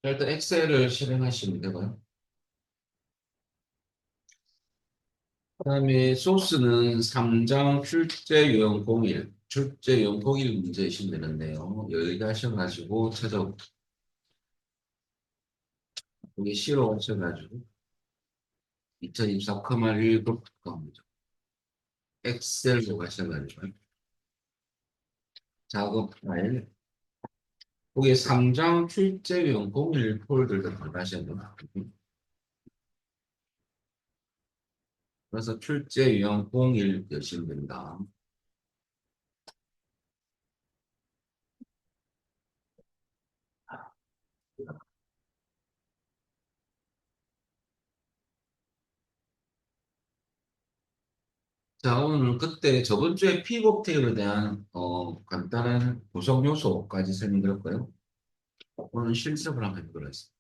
일단 엑셀을 실행하시면 되고요. 그다음에 소스는 3장 출제 유형 01, 출제 유형 01 문제이시면 되는데요. 여기 하셔가지고 찾아 여기 C로 하셔가지고 2024 커마 1급 겁니다. 엑셀로 가셔가지고 작업 파일 거기에 3장 출제 유형 01 폴더를 들어가셔야 됩니다. 그래서 출제 유형 01 여시면 됩니다. 자, 오늘 그때 저번 주에 픽업 테이블에 대한 간단한 구성 요소까지 설명드렸고요. 오늘 실습을 한번 해보도록 하겠습니다.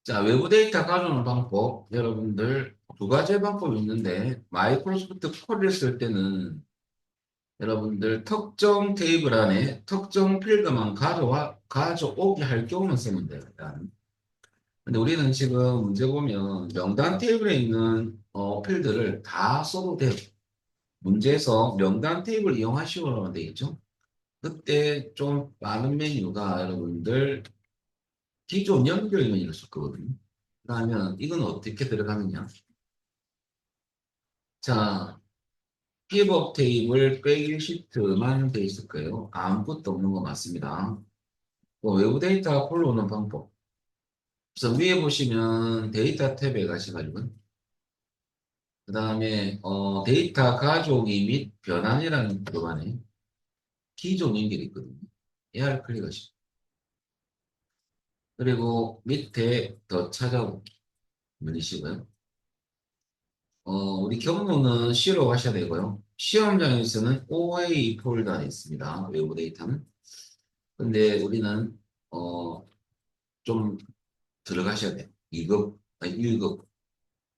자, 외부 데이터 가져오는 방법, 여러분들 두 가지 방법이 있는데 마이크로소프트 쿼리를 쓸 때는 여러분들 특정 테이블 안에 특정 필드만 가져오게 할 경우만 쓰면 돼요. 일단. 근데 우리는 지금 문제 보면 명단 테이블에 있는 필드를 다 써도 돼요. 문제에서 명단 테이블 이용하시오라고 되어 있죠. 그때 좀 많은 메뉴가 여러분들 기존 연결 메뉴를 쓸 거거든요. 그러면 이건 어떻게 들어가느냐. 자, 피벗 테이블 빼기 시트만 돼 있을 거예요. 아무것도 없는 거 맞습니다. 외부 데이터 폴로오는 방법. 그래서 위에 보시면 데이터 탭에 가셔가지고 그 다음에 데이터 가져오기 및 변환이라는 구간에 기존 연결이 있거든요. 얘를 클릭하시죠. 그리고 밑에 더 찾아오기 누르시고요. 우리 경로는 C로 하셔야 되고요. 시험장에서는 OA 폴더에 있습니다. 외부 데이터는. 근데 우리는 좀 들어가셔야 돼요. 2급, 아니 1급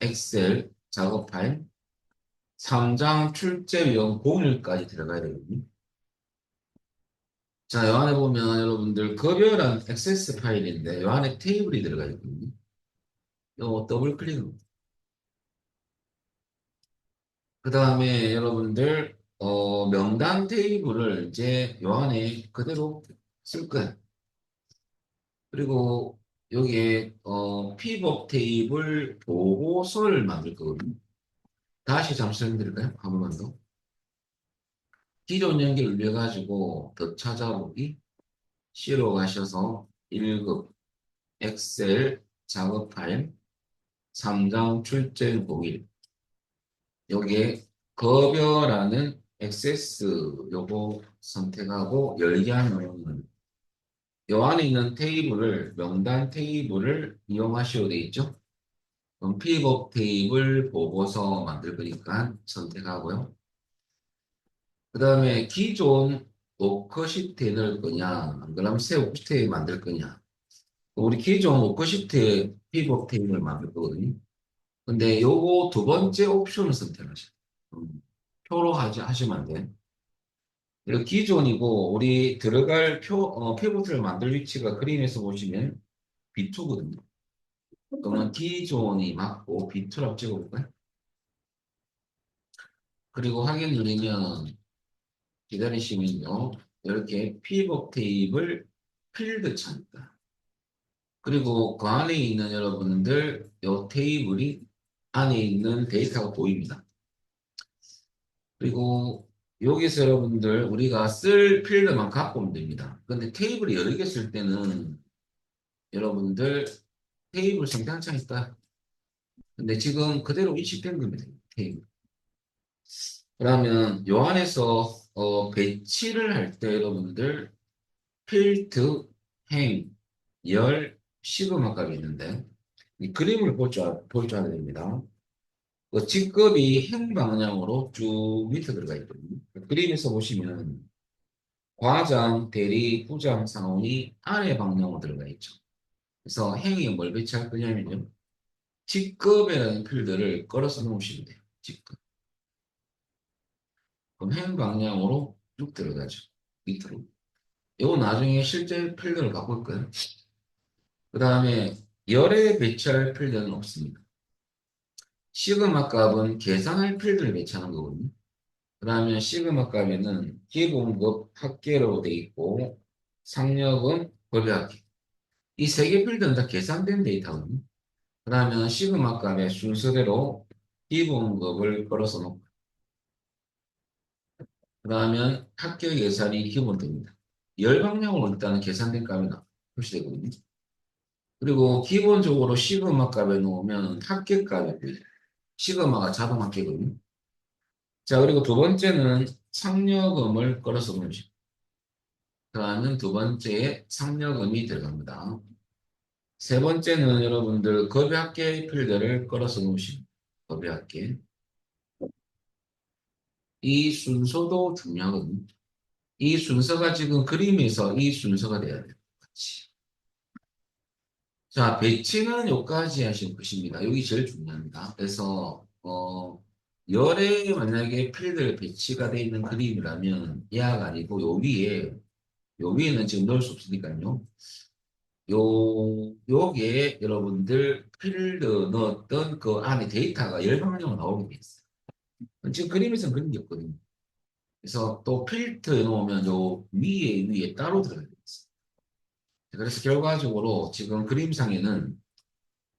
엑셀 작업 파일 3장 출제 위원 01까지 들어가야 되거든요. 자, 요 안에 보면 여러분들 급여란 액세스 파일인데 요 안에 테이블이 들어가 있거든요. 요 더블 클릭. 그 다음에 여러분들 명단 테이블을 이제 요 안에 그대로 쓸 거예요. 그리고 여기에 피벗 테이블 보고서를 만들 거거든요. 다시 잠시 설명드릴까요? 한 번만 더. 기존 연결 올려가지고 더 찾아보기 C로 가셔서 1급 엑셀 작업 파일 3장 출제 01 여기에 급여라는 액세스 요거 선택하고 열기 하면 요 안에 있는 테이블을 명단 테이블을 이용하시오 돼 있죠. 그럼 픽업 테이블 보고서 만들 거니까 선택하고요. 그 다음에 기존 워크시트에 넣을 거냐, 안 그러면 새 워크시트에 만들 거냐. 우리 기존 워크시트에 픽업 테이블을 만들 거거든요. 근데 요거 두 번째 옵션을 선택하셔요. 표로 하시면 안 돼요. 그리고 기존이고 우리 들어갈 피봇을 만들 위치가 그림에서 보시면 B2거든요. 그러면 기존이 맞고 B2라고 찍어볼까요? 그리고 확인 누르면 기다리시면요. 이렇게 피벗 테이블 필드 창입니다. 그리고 그 안에 있는 여러분들 이 테이블이 안에 있는 데이터가 보입니다. 그리고 여기서 여러분들 우리가 쓸 필드만 갖고 오면 됩니다. 근데 테이블이 여러 개 쓸 때는 여러분들 테이블 생성창 있다. 근데 지금 그대로 인식된 겁니다. 테이블. 그러면 요 안에서 배치를 할 때 여러분들 필드, 행, 열, 시그마값이 있는데 이 그림을 볼 줄 알아야 됩니다. 그 직급이 행 방향으로 쭉 밑에 들어가 있거든요. 그림에서 보시면 과장, 대리, 부장, 상원이 아래 방향으로 들어가 있죠. 그래서 행이 뭘 배치할 거냐면요. 직급이라는 필드를 걸어서 놓으시면 돼요. 직급. 그럼 행 방향으로 쭉 들어가죠. 밑으로. 이거 나중에 실제 필드를 바꿀 거예요. 그 다음에 열에 배치할 필드는 없습니다. 시그마 값은 계산할 필드를 배치하는 거거든요. 그러면 시그마 값에는 기본급 합계로 돼 있고 상여금 법약계 이 세 개 필드는 다 계산된 데이터거든요. 그러면 시그마 값의 순서대로 기본급을 걸어서 놓고 그러면 합계 계산이 기본됩니다. 열 방향으로 일단은 계산된 값이 표시되거든요. 그리고 기본적으로 시그마 값에 놓으면 합계 값이 보여요. 시그마가 자동 합계거든요. 자, 그리고 두 번째는 상여금을 걸어서 놓으시고 그러면 두 번째에 상여금이 들어갑니다. 세 번째는 여러분들 급여합계 필드를 걸어서 놓으시고 급여합계 이 순서도 중요하거든요. 이 순서가 지금 그림에서 이 순서가 돼야 돼요. 같이. 자, 배치는 여기까지 하실 것입니다. 여기 제일 중요합니다. 그래서 열에 만약에 필드 배치가 되어 있는 그림이라면 이하가 아니고 요 위에는 지금 넣을 수 없으니까요. 요게 여러분들 필드 넣었던 그 안에 데이터가 열방령으로 나오게 돼 있어요. 지금 그림에서는 그런 게 없거든요. 그래서 또 필터에 놓으면 요 위에 따로 들어가 있어요. 그래서 결과적으로 지금 그림상에는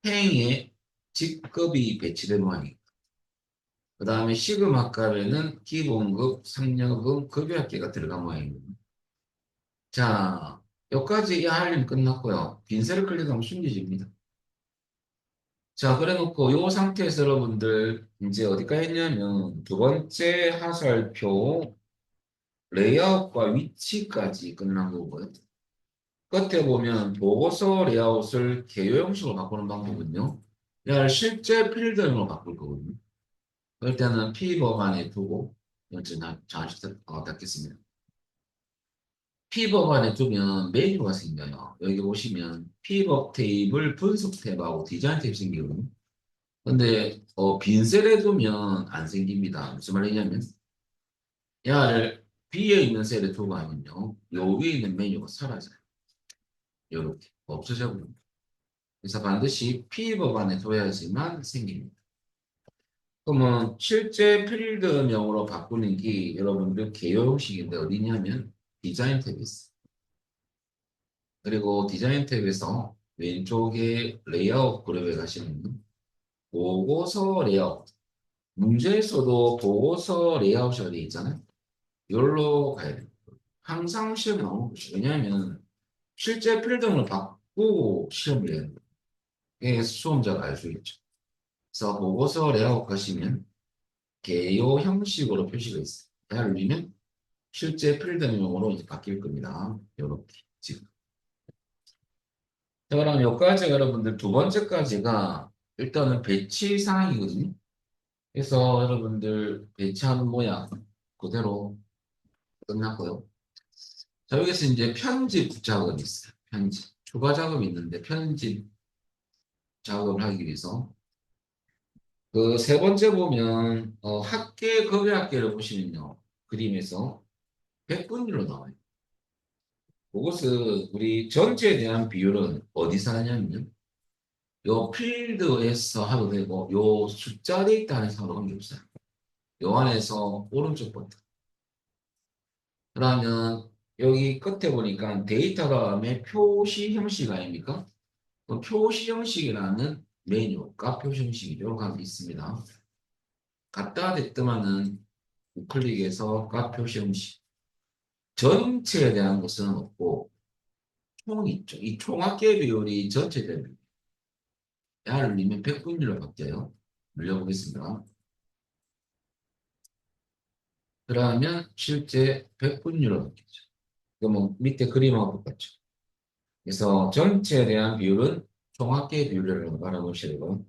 행의 직급이 배치된 모양이에요. 그 다음에 시그마 값에는 기본급, 상여금, 급여학계가 들어간 모양입니다. 자, 여기까지 이 할림 끝났고요. 빈셀을 클릭하면 숨겨집니다. 자, 그래 놓고 요 상태에서 여러분들 이제 어디까지 했냐면 두 번째 하살표 레이아웃과 위치까지 끝난 거고요. 끝에 보면 보고서 레이아웃을 개요 형식으로 바꾸는 방법은요. 얘를 실제 필드로 바꿀 거거든요. 그럴 때는 P법안에 두고 이제 잠시 닫겠습니다. P법안에 두면 메뉴가 생겨요. 여기 보시면 P법 테이블 분석 탭하고 디자인 탭이 생기거든요. 근데 빈셀에 두면 안 생깁니다. 무슨 말이냐면 얘를 B에 있는 셀에 두고 하면요. 요 위에 있는 메뉴가 사라져요. 요렇게 없어져 버립니다. 그래서 반드시 P법안에 둬야지만 생깁니다. 그러면 실제 필드명으로 바꾸는 게 여러분들 개요 형식인데 어디냐면 디자인 탭이 있어요. 그리고 디자인 탭에서 왼쪽에 레이아웃 그룹에 가시면 보고서 레이아웃 문제에서도 보고서 레이아웃이 되어 있잖아요. 여기로 가야 돼요. 항상 시험에 나오는 거죠. 왜냐하면 실제 필드명을 바꾸고 시험을 해야 돼요. 이게 수험자가 알 수 있죠. 그래서 보고서 레이아웃 가시면 개요 형식으로 표시가 있어요. 얘를 누르면 실제 필드명으로 이제 바뀔 겁니다. 이렇게 지금. 자, 그럼 여기까지 여러분들 두 번째까지가 일단은 배치 상황이거든요. 그래서 여러분들 배치하는 모양 그대로 끝났고요. 자, 여기서 이제 편집 작업이 있어요. 편집. 추가 작업이 있는데 편집 작업을 하기 위해서 그 세 번째 보면 학계 급여학계를 보시면요. 그림에서 백분위로 나와요. 그것은 우리 전체에 대한 비율은 어디서 하냐면요. 요 필드에서 하도 되고 요 숫자 데이터 안에서 하도 관계없어요. 요 안에서 오른쪽부터. 그러면 여기 끝에 보니까 데이터 다음에 표시 형식 아닙니까? 그 표시 형식이라는 메뉴, 값 표시 형식이 요렇게 하나 있습니다. 갖다 댔더만은 우클릭해서 값 표시 형식. 전체에 대한 것은 없고 총 있죠. 이 총합계 비율이 전체 됩니다. 야를 누르면 100분율로 바뀌어요. 눌려보겠습니다. 그러면 실제 100분율로 바뀌죠. 그러면 밑에 그림하고 똑같죠. 그래서 전체에 대한 비율은 총합계 비율이라고 알아보시고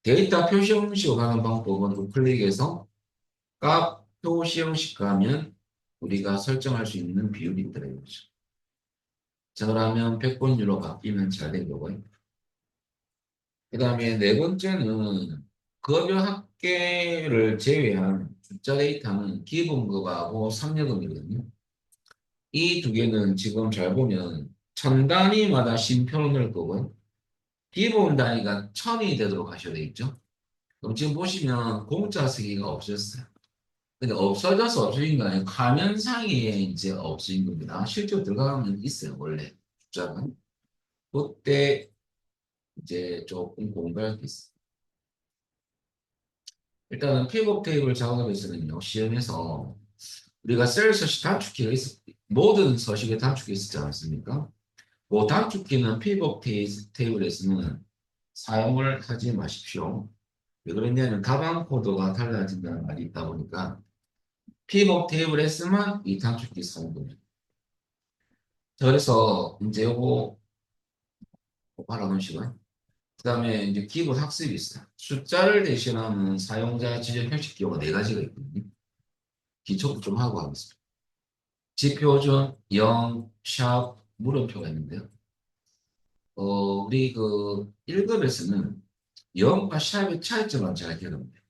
데이터 표시 형식으로 가는 방법은 우클릭해서 값 표시 형식 가면 우리가 설정할 수 있는 비율이 있더라고요. 자, 그러면 100분율로 바뀌면 잘 된 거고요. 그 다음에 네 번째는 급여 합계를 제외한 숫자 데이터는 기본급하고 상여금이거든요. 이 두 개는 지금 잘 보면 천 단위마다 쉼표를 넣을 거고요. 기본 단위가 천이 되도록 하셔야 되겠죠. 그럼 지금 보시면 공짜 쓰기가 없어졌어요. 근데 없어져서 없어진 거 아니에요. 화면상에 이제 없어진 겁니다. 실제로 들어가면 있어요, 원래. 숫자가. 그때 이제 조금 공부할 게 있어요. 일단은 픽업 테이블 작업에서는요, 시험에서 우리가 셀 서식 단축키가 모든 서식에 단축키 있었지 않습니까? 그 단축키는 픽업 테이블에서는 사용을 하지 마십시오. 왜 그러냐면 가방 코드가 달라진다는 말이 있다 보니까 픽업 테이블에서만 이 단축키 사용됩니다. 그래서 이제 요거 바라보시고요. 그 다음에 이제 기본 학습이 있어요. 숫자를 대신하는 사용자 지정 형식 기호가 네 가지가 있거든요. 기초도 좀 하고 하겠습니다. 지표준, 0, 샵, 물음표가 있는데요. 우리 그 1급에서는 0과 샵의 차이점을 잘 기억하면 돼요.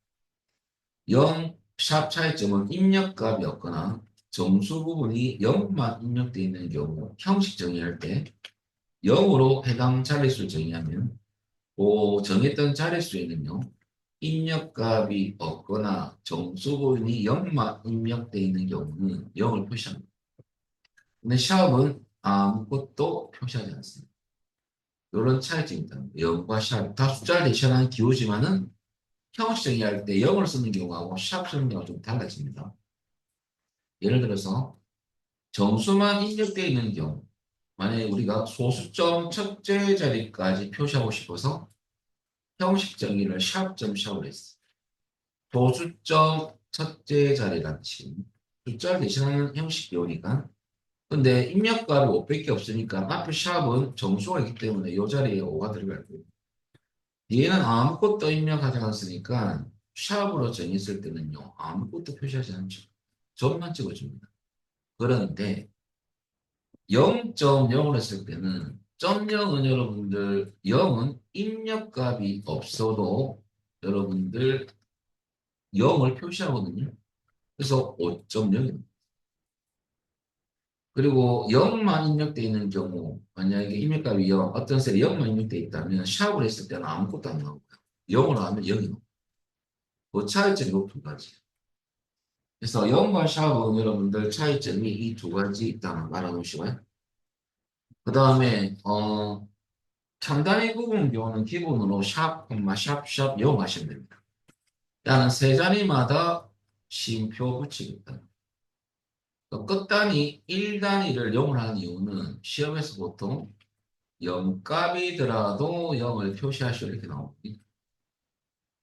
0, 샵 차이점은 입력값이 없거나 정수 부분이 0만 입력되어 있는 경우 형식 정의할 때 0으로 해당 자릿수를 정의하면 그 정했던 자릿수에는요. 입력값이 없거나 정수 부분이 0만 입력되어 있는 경우는 0을 표시합니다. 근데 샵은 아무것도 표시하지 않습니다. 이런 차이점입니다. 0과 샵 다 숫자를 대신하는 기호지만은 형식 정의할 때 0을 쓰는 경우하고 샵 쓰는 경우가 좀 달라집니다. 예를 들어서 정수만 입력되어 있는 경우 만약에 우리가 소수점 첫째 자리까지 표시하고 싶어서 형식 정의를 샵점샵으로 했어요. 소수점 첫째 자리라는 숫자를 대신하는 형식 기호니까 근데 입력값이 500개 없으니까 앞에 샵은 정수가 있기 때문에 이 자리에 5가 들어갈 거예요. 뒤에는 아무것도 입력하지 않았으니까 샵으로 정했을 때는요. 아무것도 표시하지 않죠. 점만 찍어줍니다. 그런데 0.0을 했을 때는 점 0은 여러분들 0은 입력값이 없어도 여러분들 0을 표시하거든요. 그래서 5.0입니다. 그리고 0만 입력되어 있는 경우 만약에 입력값이 0, 어떤 셀에 0만 입력되어 있다면 샵을 했을 때는 아무것도 안 나오고요. 0으로 하면 0이 나옵니다. 그 차이점이 두 가지. 그래서 0과 샵은 여러분들 차이점이 이 두 가지 있다는 걸 알아놓으시고요. 그 다음에 참단위 구분 경우는 기본으로 샵, 샵, 샵 0 하시면 됩니다. 일단은 세 자리마다 쉼표 붙이겠다. 끝단위 1단위를 0을 하는 이유는 시험에서 보통 0값이더라도 0을 표시하시오 이렇게 나옵니다.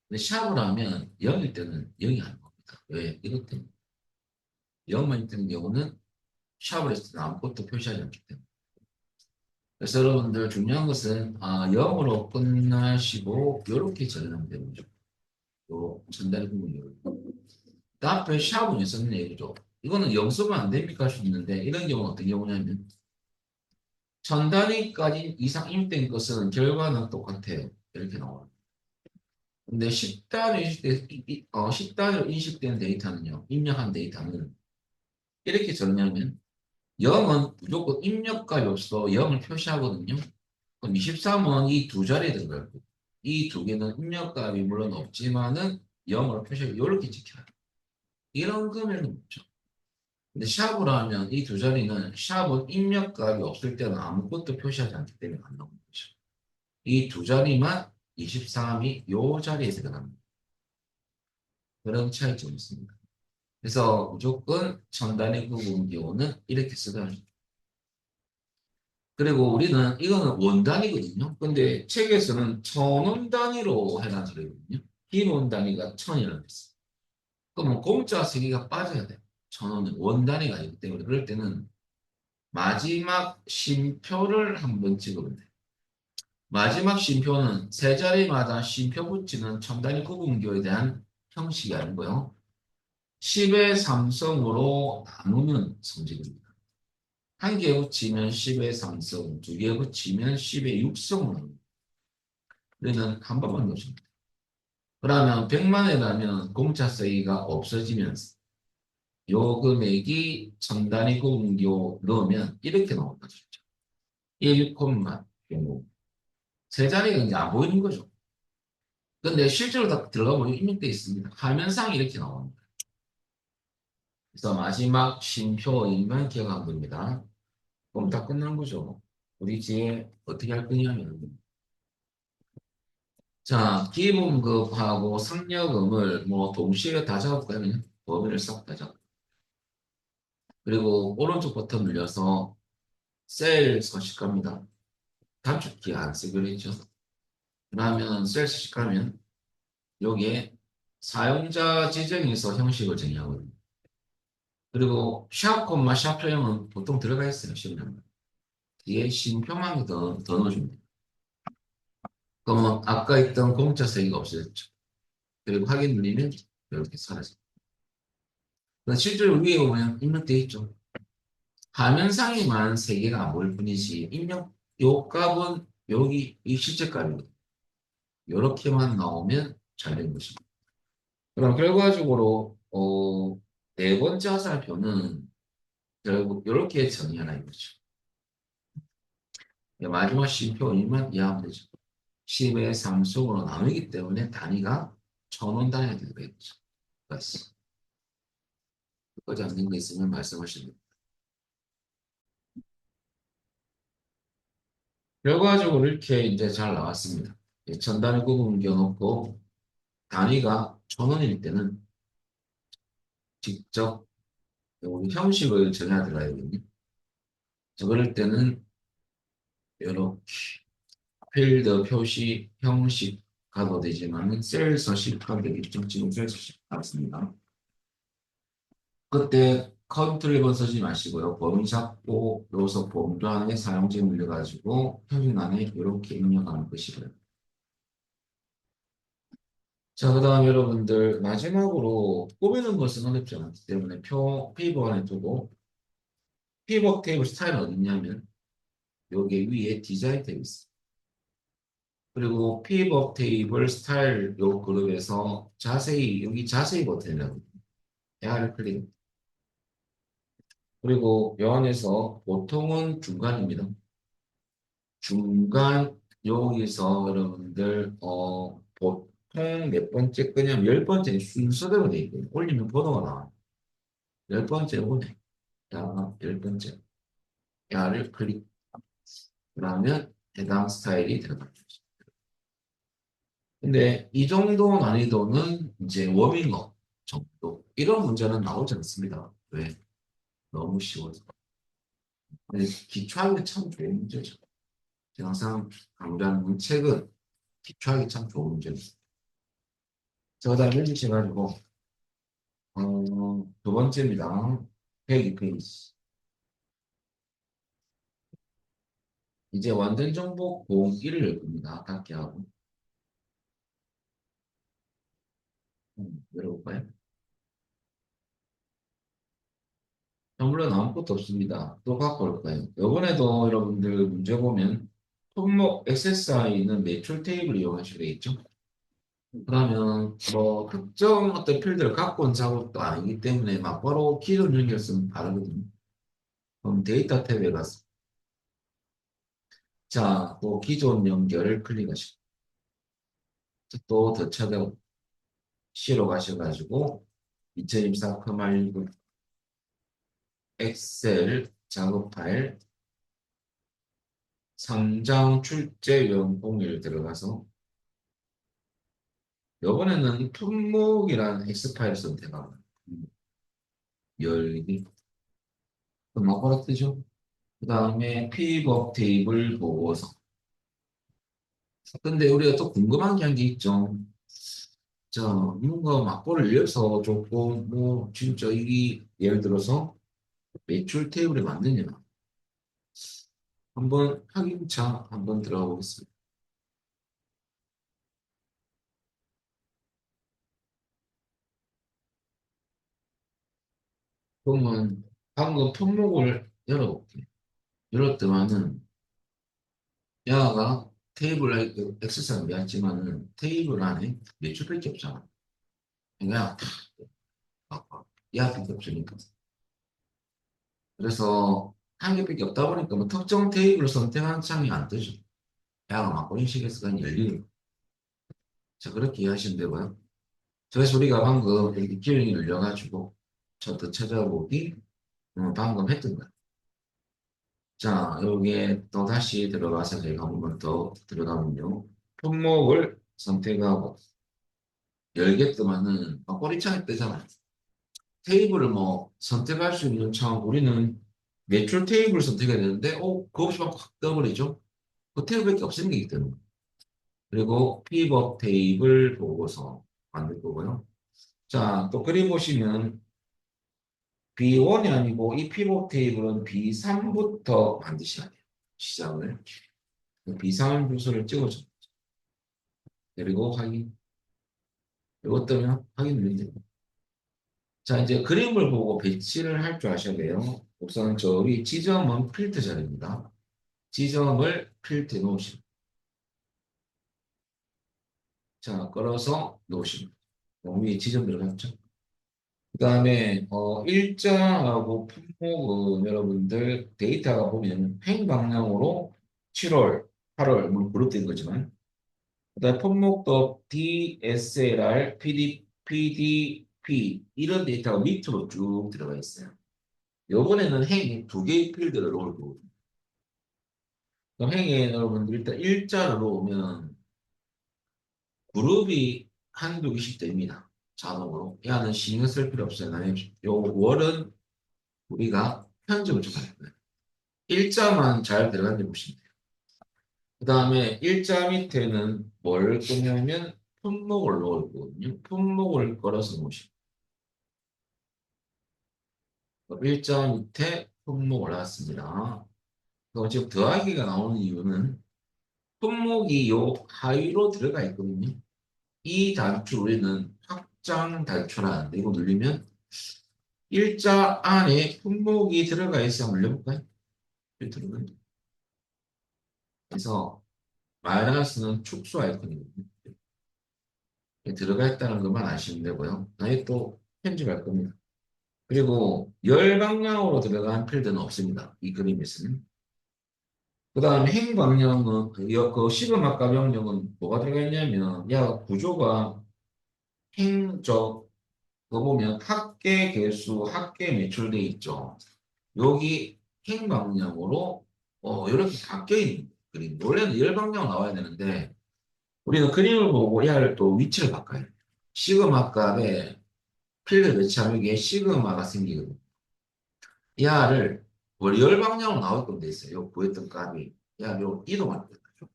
근데 샵을 하면 0일 때는 0이 안 나옵니다. 왜? 이것 때문에. 0만 있는 경우는 샵을 했을 때는 아무것도 표시하지 않기 때문에. 그래서 여러분들 중요한 것은 0으로 끝나시고 이렇게 정리하면 되는 거죠. 요 전달 부분을. 그 앞에 샵은 있었는 얘기죠. 이거는 0 쓰면 안 됩니까? 할 수 있는데 이런 경우는 어떤 경우냐면 천 단위까지 이상 입된 것은 결과는 똑같아요. 이렇게 나와요. 근데 10단위로 인식된 데이터는요. 입력한 데이터는 이렇게 정리하면 0은 무조건 입력값이 없어 0을 표시하거든요. 그럼 23은 이 두 자리에 들어갈 거고 이 두 개는 입력값이 물론 없지만은 0으로 표시하고 이렇게 지켜요. 이런 금액은 없죠. 근데 샵으로 하면 이 두 자리는 샵은 입력값이 없을 때는 아무것도 표시하지 않기 때문에 안 나오는 거죠. 이 두 자리만 23이 이 자리에 들어갑니다. 그런 차이점이 있습니다. 그래서 무조건 천 단위 구분 기호는 이렇게 쓰다. 그리고 우리는 이거는 원 단위거든요. 근데 책에서는 천원 단위로 해놨는 소리거든요. 기본 단위가 천이라고 했어요. 그러면 공짜 세개가 빠져야 돼요. 천원은 원 단위가 아니기 때문에 그럴 때는 마지막 쉼표를 한번 찍으면 돼요. 마지막 쉼표는 세 자리마다 쉼표 붙이는 천 단위 구분기호에 대한 형식이 아니고요. 10의 삼성으로 나누는 성질입니다. 한 개 붙이면 10의 삼성, 두 개 붙이면 10의 육성으로 나눕니다. 우리는 한 번만 넣습니다. 그러면 100만에라면 공짜 쓰기가 없어지면서 요 금액이 천 단위 구분기호 넣으면 이렇게 나온다. 1, 경고. 세 자리가 이제 안 보이는 거죠. 근데 실제로 다 들어가 보면 입력돼 있습니다. 화면상이 이렇게 나옵니다. 그래서 마지막 쉼표이만 기억하면 됩니다. 그럼 다 끝난 거죠. 우리 이제 어떻게 할 거냐면, 자, 기본급하고 상여금을 뭐 동시에 다 잡을까요? 그냥 범위를 싹 다 잡고. 그리고 오른쪽 버튼 눌려서 셀 서식합니다. 단축키 안 쓰기로 했죠. 그러면 셀 서식하면 여기에 사용자 지정에서 형식을 정의하거든요. 그리고 샵 콤마 샵표형은 보통 들어가 있어요. 실명. 뒤에 쉼표만 더 넣어주면 돼요. 그러면 아까 있던 공짜 세기가 없어졌죠. 그리고 확인 누르면 이렇게 사라져요. 실제로 위에 보면 입력되어 있죠. 화면상에만 세 개가 안 보일 뿐이지 입력 요 값은 여기 이 실제 값이거든요. 이렇게만 나오면 잘 된 것입니다. 그럼 결과적으로 네 번째 화살표는 결국 이렇게 정의하라 이거죠. 마지막 쉼표이만 이해하면 되죠. 10의 상속으로 나누기 때문에 단위가 1,000원 단위가 되겠죠. 그래서 끝까지 안 된 거 있으면 말씀하시면 됩니다. 결과적으로 이렇게 이제 잘 나왔습니다. 천 단위 구분 겨놓고 단위가 1,000원일 때는 직접 우리 형식을 정해야 들어가거든요. 그럴 때는 이렇게 필드 표시 형식 가도 되지만 셀 서식 가도 되겠죠. 지금 셀 서식 같습니다. 그때 컨트롤 1번 쓰지 마시고요. 범위 잡고 여기서 범도 안에 사용제 물려가지고 표준 안에 이렇게 입력하는 것이고요. 자, 그 다음 여러분들 마지막으로 꾸미는 것은 어렵지 않기 때문에 피벗 안에 두고 피벗 테이블 스타일은 어딨냐면 여기 위에 디자인 탭이 있어요. 그리고 피벗 테이블 스타일 요 그룹에서 자세히 여기 자세히 버튼이라고 얘를 클릭. 그리고 요 안에서 보통은 중간입니다. 중간 여기서 여러분들 보통 몇 번째 거냐면 열 번째 순서대로 돼 있거든요. 올리면 번호가 나와요. 열 번째 오네. 자, 열 번째. 야를 클릭. 그러면 해당 스타일이 들어갑니다. 근데 이 정도 난이도는 이제 워밍업 정도. 이런 문제는 나오지 않습니다. 왜? 너무 쉬워서. 근데 기초하기 참 좋은 문제죠. 제가 항상 강조하는 책은 기초하기 참 좋은 문제입니다. 저 다음 해주셔가지고, 두 번째입니다. 102페이지. 이제 완전 정보 공개를 열 겁니다. 닫게 하고. 열어볼까요? 물론 아무것도 없습니다. 또 갖고 올까요? 이번에도 여러분들 문제 보면 품목 SSI는 매출 테이블 이용하셔야 되겠죠? 그러면 뭐 특정 어떤 필드를 갖고 온 작업도 아니기 때문에 막바로 기존 연결 쓰면 다르거든요. 그럼 데이터 탭에 가서 자, 또 기존 연결을 클릭하시고 또 더 찾아 C로 가셔가지고 2024 커말고 엑셀 작업 파일 상장 출제 연봉일 들어가서 이번에는 품목이라는 X파일 선택하고 열기 그럼 막바로 뜨죠. 그 다음에 픽업 테이블 보고서 근데 우리가 또 궁금한 게 한 게 있죠. 자, 뭔가 막보를 위해서 조금 뭐 진짜 이게 예를 들어서 매출 테이블이 맞느냐 한번 확인차 한번 들어가 보겠습니다. 그러면 방금 품목을 열어볼게요. 열었더만은 야가 테이블에 엑스선이 되었지만은 테이블 안에 매출밖에 없잖아. 그냥 야 밖에 없으니까. 그래서 한 개밖에 없다 보니까 뭐 특정 테이블을 선택하는 창이 안 뜨죠. 야가 막고 인식해서 그냥 열리는 거. 자, 그렇게 이해하시면 되고요. 그래서 우리가 방금 이렇게 기능이 열려가지고 저도 찾아보기 방금 했던 거예요. 자, 여기에 또 다시 들어가서 저희가 한 번 더 들어가면요. 품목을 선택하고 열게 뜨면은 꼬리창이 뜨잖아요. 테이블을 뭐 선택할 수 있는 창 우리는 매출 테이블 선택해야 되는데 그거 없이 막 확 떠버리죠. 그 테이블밖에 없는 게 있기 때문에. 그리고 피벗 테이블 보고서 만들 거고요. 자, 또 그림 보시면 B1이 아니고 이 피벗 테이블은 B3부터 만드셔야 돼요. 시작을. B3 주소를 찍어줘. 그리고 확인. 이것 때문에 확인 누르면 됩니다. 자, 이제 그림을 보고 배치를 할 줄 아셔야 돼요. 우선 저기 지점은 필터 자리입니다. 지점을 필터에 놓으시고, 자, 끌어서 놓으시고, 위에 지점 들어갔죠? 그 다음에, 일자하고 품목은 여러분들 데이터가 보면 횡 방향으로 7월, 8월, 물론 그룹된 거지만, 그 다음에 품목도 DSLR, PDP, 이런 데이터가 밑으로 쭉 들어가 있어요. 요번에는 행이 두 개의 필드를 놓을 거거든요. 그럼 행에 여러분들 일단 일자로 놓으면 그룹이 한두 개씩 됩니다. 자동으로. 얘는 신경 쓸 필요 없어요. 요 월은 우리가 편집을 좀 할 거예요. 일자만 잘 들어간지 보시면 돼요. 그 다음에 일자 밑에는 뭘 끄냐면 품목을 넣을 거거든요. 품목을 걸어서 놓으시고 일자 밑에 품목을 놨습니다. 지금 더하기가 나오는 이유는 품목이 요 하위로 들어가 있거든요. 이 단추 우리는 확장 단추라는데 이거 누르면 일자 안에 품목이 들어가 있어 한번 눌러볼까요? 들어가요. 그래서 마이너스는 축소 아이콘이거든요. 들어가 있다는 것만 아시면 되고요. 나중에 또 편집할 겁니다. 그리고 열 방향으로 들어간 필드는 없습니다. 이 그림에서는. 그 다음에 행 방향은 그 시그마가 명령은 뭐가 들어가 있냐면 야 구조가 행적 그거 보면 합계 개수, 합계 매출돼 있죠. 여기 행 방향으로 이렇게 바뀌어 있는 그림. 원래는 열 방향 나와야 되는데 우리는 그림을 보고 얘를 또 위치를 바꿔요. 시그마 값에 필드 배치하면 이게 시그마가 생기거든요. 얘를 원래 열 방향으로 나올 돼 있어요. 요 구했던 값이 요 이동할 거죠.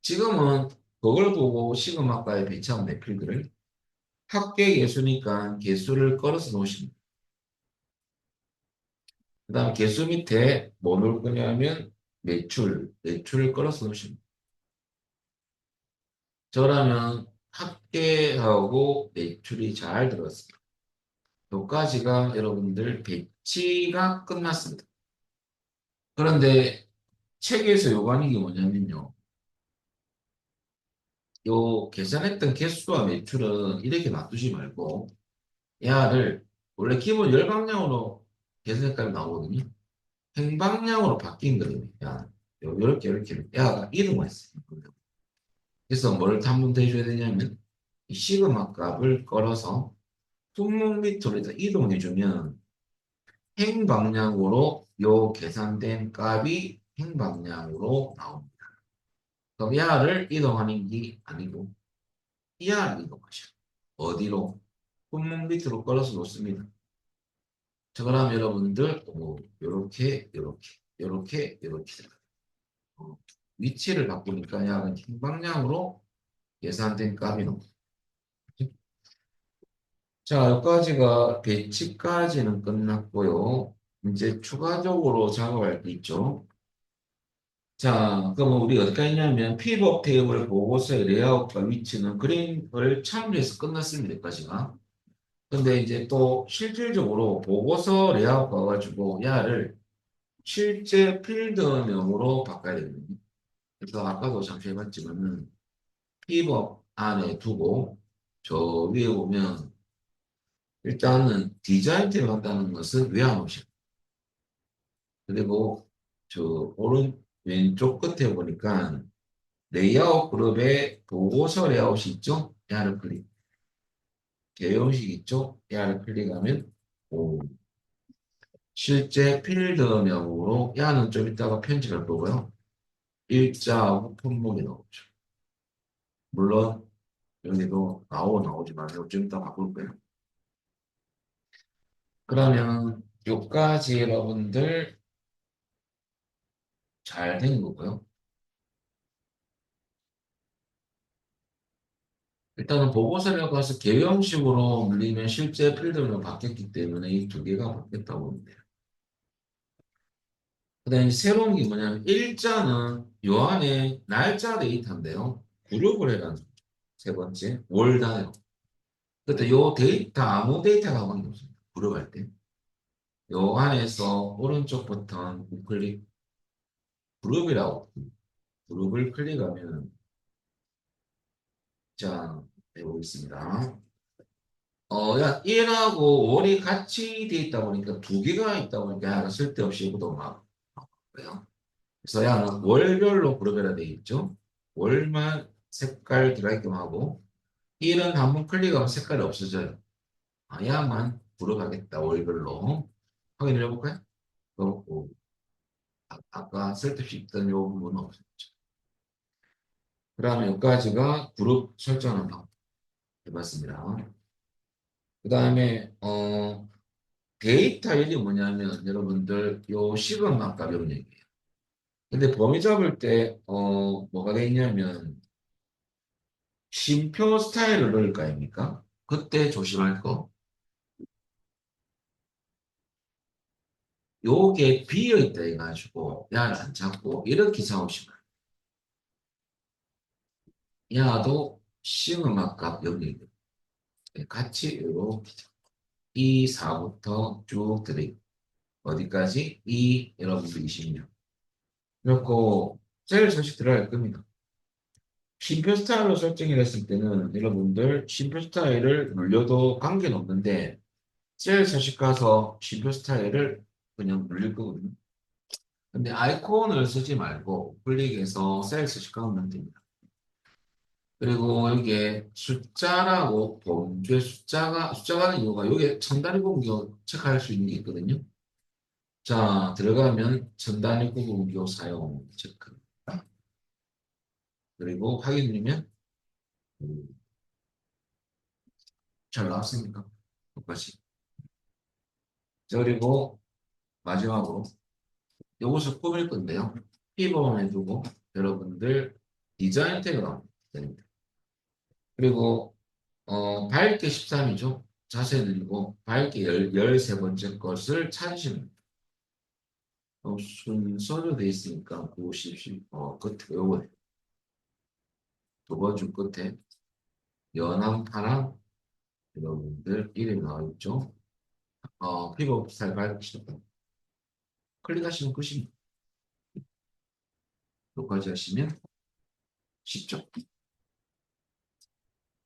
지금은 그걸 보고 시그마 값에 배치하면 돼 필드를 합계 개수니까 개수를 걸어서 놓으십니다. 그 다음에 개수 밑에 뭐 넣을 거냐면 매출을 끌어서 넣으십니다. 저라면 합계하고 매출이 잘 들어갔습니다. 여기까지가 여러분들 배치가 끝났습니다. 그런데 책에서 요구하는 게 뭐냐면요. 요 계산했던 개수와 매출은 이렇게 놔두지 말고 얘를 원래 기본 열방향으로 계산했다면 나오거든요. 행방향으로 바뀐 거예요. 야, 이렇게 야가 이동을 했어요. 그래서 뭘 탐문도 해줘야 되냐면 이 시그마 값을 걸어서 품목 밑으로 해서 이동해주면 행방향으로 요 계산된 값이 행방향으로 나옵니다. 그럼 야를 이동하는 게 아니고 야를 이동하셔. 어디로? 품목 밑으로 걸어서 놓습니다. 자, 그럼 여러분들 요렇게 어, 위치를 바꾸니까 야는 행방향으로 계산된 값이 나옵니다. 자, 여기까지가 배치까지는 끝났고요. 이제 추가적으로 작업할 게 있죠. 자, 그럼 우리 어떻게 했냐면 피벗 테이블 보고서의 레이아웃과 위치는 그림을 참조해서 끝났습니다. 여기까지가. 근데 이제 또 실질적으로 보고서 레이아웃 가가지고 야를 실제 필드명으로 바꿔야 되거든요. 그래서 아까도 잠시 해봤지만은 피벗 안에 두고 저 위에 보면 일단은 디자인 탭 한다는 것은 외환 오션. 그리고 저 왼쪽 끝에 보니까 레이아웃 그룹에 보고서 레이아웃이 있죠? 얘를 클릭. 개형식 있죠? 얘를 클릭하면 오, 실제 필드명으로 야는 좀 이따가 편집할 거고요. 일자하고 품목이 나오죠. 물론 여기도 나오지 말고 좀 이따 바꿀 거예요. 그러면 요까지 여러분들 잘 된 거고요. 일단은 보고서를 가서 개형식으로 물리면 실제 필드로 바뀌었기 때문에 이 두 개가 바뀌었다고 보면 돼요. 그다음에 새로운 게 뭐냐면 일자는 요 안에 날짜 데이터인데요. 그룹을 해가지고 세 번째 월 단위로. 그때 요 데이터 아무 데이터가 관계없습니다. 그룹할 때. 요 안에서 오른쪽 버튼 우클릭 그룹이라고 그룹을 클릭하면 자 해보겠습니다. 야, 1하고 월이 같이 돼 있다 보니까 두 개가 있다 보니까 야, 쓸데없이 이것도 막 그래요. 그래서 야, 월별로 그룹해라 돼 있죠. 월만 색깔 들어가게끔 하고 1은 한번 클릭하면 색깔이 없어져요. 아, 야만 그룹하겠다 월별로 확인해 볼까요? 그렇고 아까 쓸데없이 있던 요 부분은 없었죠. 그다음에 여기까지가 그룹 설정을 해봤습니다. 그다음에 데이터 일이 뭐냐면 여러분들 요 시그마 값 영역이에요. 근데 범위 잡을 때 뭐가 돼 있냐면 쉼표 스타일을 넣을 거 아닙니까? 그때 조심할 거. 요게 비어 있다 해가지고 야를 안 잡고 이렇게 잡으시면 야도 시그마 값 영역이에요. 같이 이렇게 이 4부터 쭉 들이 어디까지? 이 여러분들 26. 그리고 셀 서식 들어갈 겁니다. 쉼표 스타일로 설정을 했을 때는 여러분들 쉼표 스타일을 눌려도 관계는 없는데 셀 서식 가서 쉼표 스타일을 그냥 눌릴 거거든요. 근데 아이콘을 쓰지 말고 클릭해서 셀 서식 가면 됩니다. 그리고 여기에 숫자라고 범주의 숫자가 하는 이유가 여기에 첨단위 구분기호 체크할 수 있는 게 있거든요. 자, 들어가면 첨단위 구분기호 사용 체크. 그리고 확인 누르면 잘 나왔습니까? 똑같이. 자, 그리고 마지막으로 이것을 꾸밀 건데요. 피벗 해두고 여러분들 디자인 태그 나옵니다. 그리고 밝게 13이죠. 자세 늘리고 밝게 13번째 것을 찾으시면 됩니다. 순서로 돼 있으니까 보십시오. 끝에 요거 두 번째 끝에 연한 파랑 여러분들 이름이 나와 있죠. 피벗 스타일 밝히시다. 클릭하시면 끝입니다. 여기까지 하시면 쉽죠.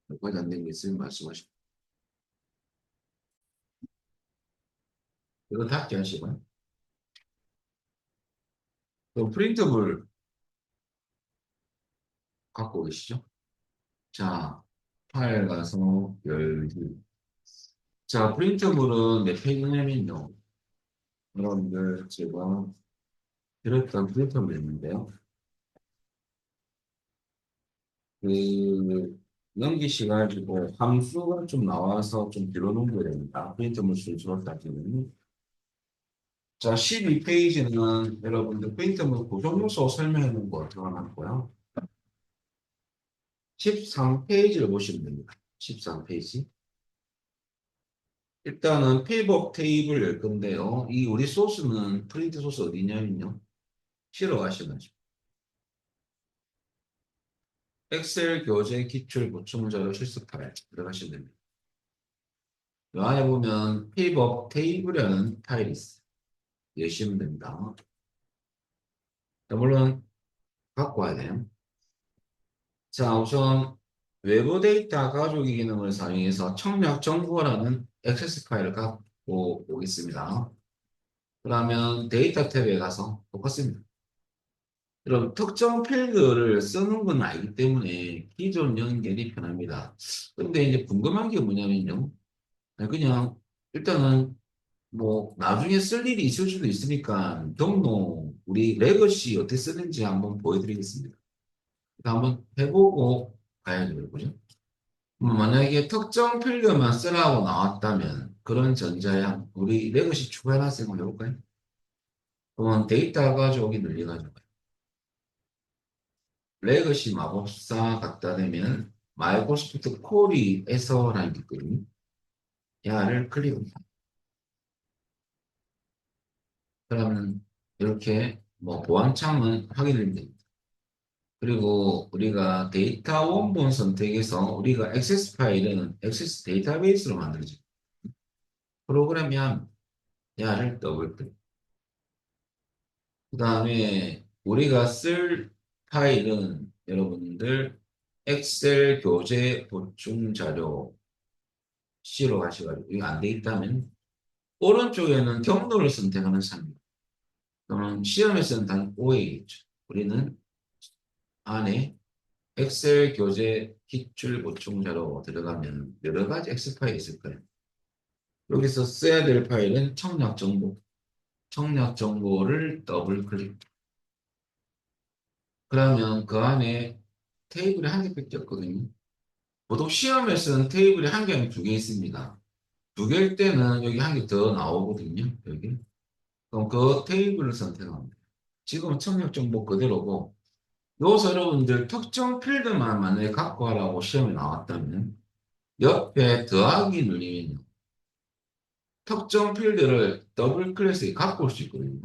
여기까지 안 된 게 있으면 말씀하시고 이거 닫기 하시고요. 또 프린터블 갖고 계시죠? 자, 파일 가서 열기. 자, 프린터블은 몇 페이지냐면요. 여러분들 제가 드렸던 프린터블 있는데요. 그 넘기시가지고 함수가 좀 나와서 좀 들어놓은 거됩니다. 프린터블 순서로 따지면. 자, 12페이지는 여러분들 프린터블 구성 요소 설명해 놓은 거 들어놨고요. 13페이지를 보시면 됩니다. 13페이지. 일단은 픽업 테이블 열 건데요. 이 우리 소스는 프린트 소스 어디냐면요. 실어 가시면 엑셀 교재 기출 보충 자료 실습 파일 들어가시면 됩니다. 이 안에 보면 픽업 테이블이라는 파일이 있어요. 여시면 됩니다. 자, 물론 갖고 와야 돼요. 자, 우선 외부 데이터 가져오기 기능을 사용해서 청약 정보라는 액세스 파일을 갖고 오겠습니다. 그러면 데이터 탭에 가서 똑같습니다. 그럼 특정 필드를 쓰는 건 아니기 때문에 기존 연결이 편합니다. 근데 이제 궁금한 게 뭐냐면요. 그냥 일단은 뭐 나중에 쓸 일이 있을 수도 있으니까 경로 우리 레거시 어떻게 쓰는지 한번 보여드리겠습니다. 한번 해보고 가야죠, 그죠? 만약에 특정 필드만 쓰라고 나왔다면 그런 전자야 우리 레거시 추가해놨으면 한번 해볼까요? 그러면 데이터 가져오기 늘려가지고 레거시 마법사 갖다 대면 마이크로소프트 코리에서라는 게 있거든요. 야를 클릭합니다. 그러면 이렇게 뭐 보안창은 확인이 됩니다. 그리고 우리가 데이터 원본 선택해서 우리가 액세스 파일은 액세스 데이터베이스로 만들어집니다. 프로그램명 야를 더블 클릭. 그 다음에 우리가 쓸 파일은 여러분들 엑셀 교재 보충 자료 C로 가셔가지고 이거 안 돼 있다면 오른쪽에는 경로를 선택하는 삶입니다. 그러면 시험에서는 단 O이겠죠. 우리는 안에 엑셀 교재 기출 보충 자료 들어가면 여러 가지 엑셀 파일이 있을 거예요. 여기서 써야 될 파일은 청약 정보. 청약 정보를 더블 클릭. 그러면 그 안에 테이블이 한 개밖에 없거든요. 보통 시험에서는 테이블이 한 개 아니면 두 개 있습니다. 두 개일 때는 여기 한 개 더 나오거든요. 여기. 그럼 그 테이블을 선택합니다. 지금은 청약 정보 그대로고, 여기서 여러분들 특정 필드만 만약에 갖고 하라고 시험에 나왔다면, 옆에 더하기 누르면요. 특정 필드를 더블 클래스에 갖고 올 수 있거든요.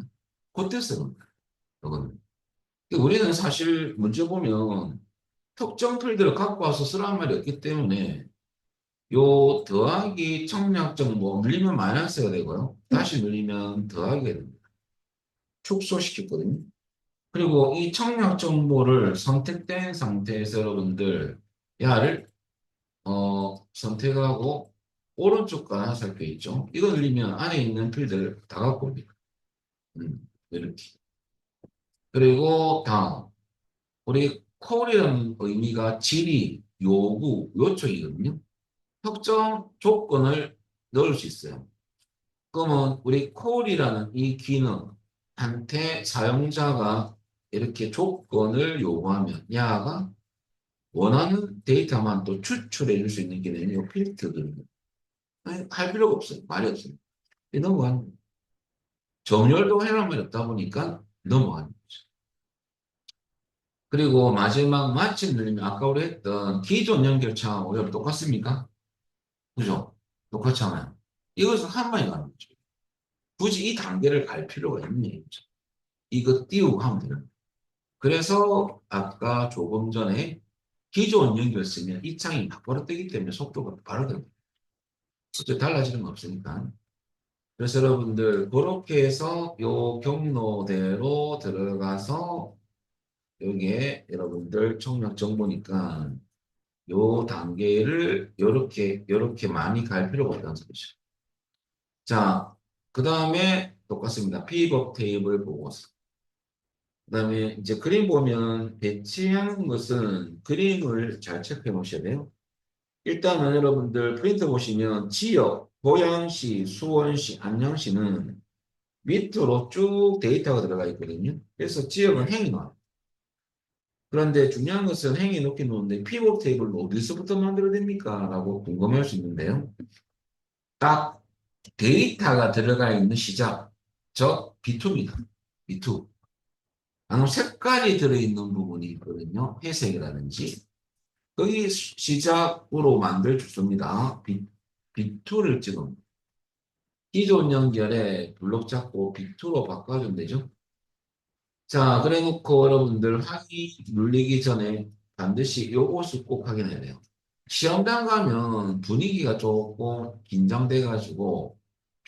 그때 쓰는 거예요. 이거는. 우리는 사실 문제 보면 특정 필드를 갖고 와서 쓰라는 말이 없기 때문에 요 더하기 청약 정보 눌리면 마이너스가 되고요. 다시 눌리면 더하기가 됩니다. 축소시켰거든요. 그리고 이 청약 정보를 선택된 상태에서 여러분들 야를 선택하고 오른쪽과 하나 살펴 있죠. 이거 누르면 안에 있는 필드를 다 갖고 옵니다. 이렇게. 그리고 다음 우리 콜이라는 의미가 질의, 요구, 요청이거든요. 특정 조건을 넣을 수 있어요. 그러면 우리 콜이라는 이 기능한테 사용자가 이렇게 조건을 요구하면 야가 원하는 데이터만 또 추출해 줄 수 있는 기능이 이 필터거든요. 할 필요가 없어요. 말이 없어요. 넘어가는 거예요. 정렬도 해놓은 말이 없다 보니까 넘어가는 거죠. 그리고 마지막 마침 누르면 아까 우리 했던 기존 연결창하고 우리가 똑같습니까? 그죠? 똑같잖아요. 이것은 한 방에 가는 거죠. 굳이 이 단계를 갈 필요가 있네. 이거 띄우고 하면 돼요. 그래서 아까 조금 전에 기존 연결 쓰면 이 창이 바로 뜨기 때문에 속도가 빠르거든요. 어째 달라지는 거 없으니까. 그래서 여러분들 그렇게 해서 요 경로대로 들어가서 여기에 여러분들 청약 정보니까 요 단계를 요렇게 많이 갈 필요가 없다는 소리죠. 자, 그 다음에 똑같습니다. 픽업 테이블 보고서. 그다음에 이제 그림 보면 배치하는 것은 그림을 잘 체크해 놓으셔야 돼요. 일단은 여러분들 프린트 보시면 지역, 고양시, 수원시, 안양시는 밑으로 쭉 데이터가 들어가 있거든요. 그래서 지역은 행이 나와요. 그런데 중요한 것은 행이 놓긴 놓는데 피벗 테이블은 어디서부터 만들어야 됩니까? 라고 궁금할 수 있는데요. 딱 데이터가 들어가 있는 시작, 저 B2입니다. B2. 아니면 색깔이 들어있는 부분이 있거든요. 회색이라든지. 거기 시작으로 만들 주소입니다. B2를 지금 기존 연결에 블록 잡고 B2로 바꿔주면 되죠. 자, 그래 놓고 여러분들 확인 눌리기 전에 반드시 요것을 꼭 확인해야 돼요. 시험장 가면 분위기가 조금 긴장돼가지고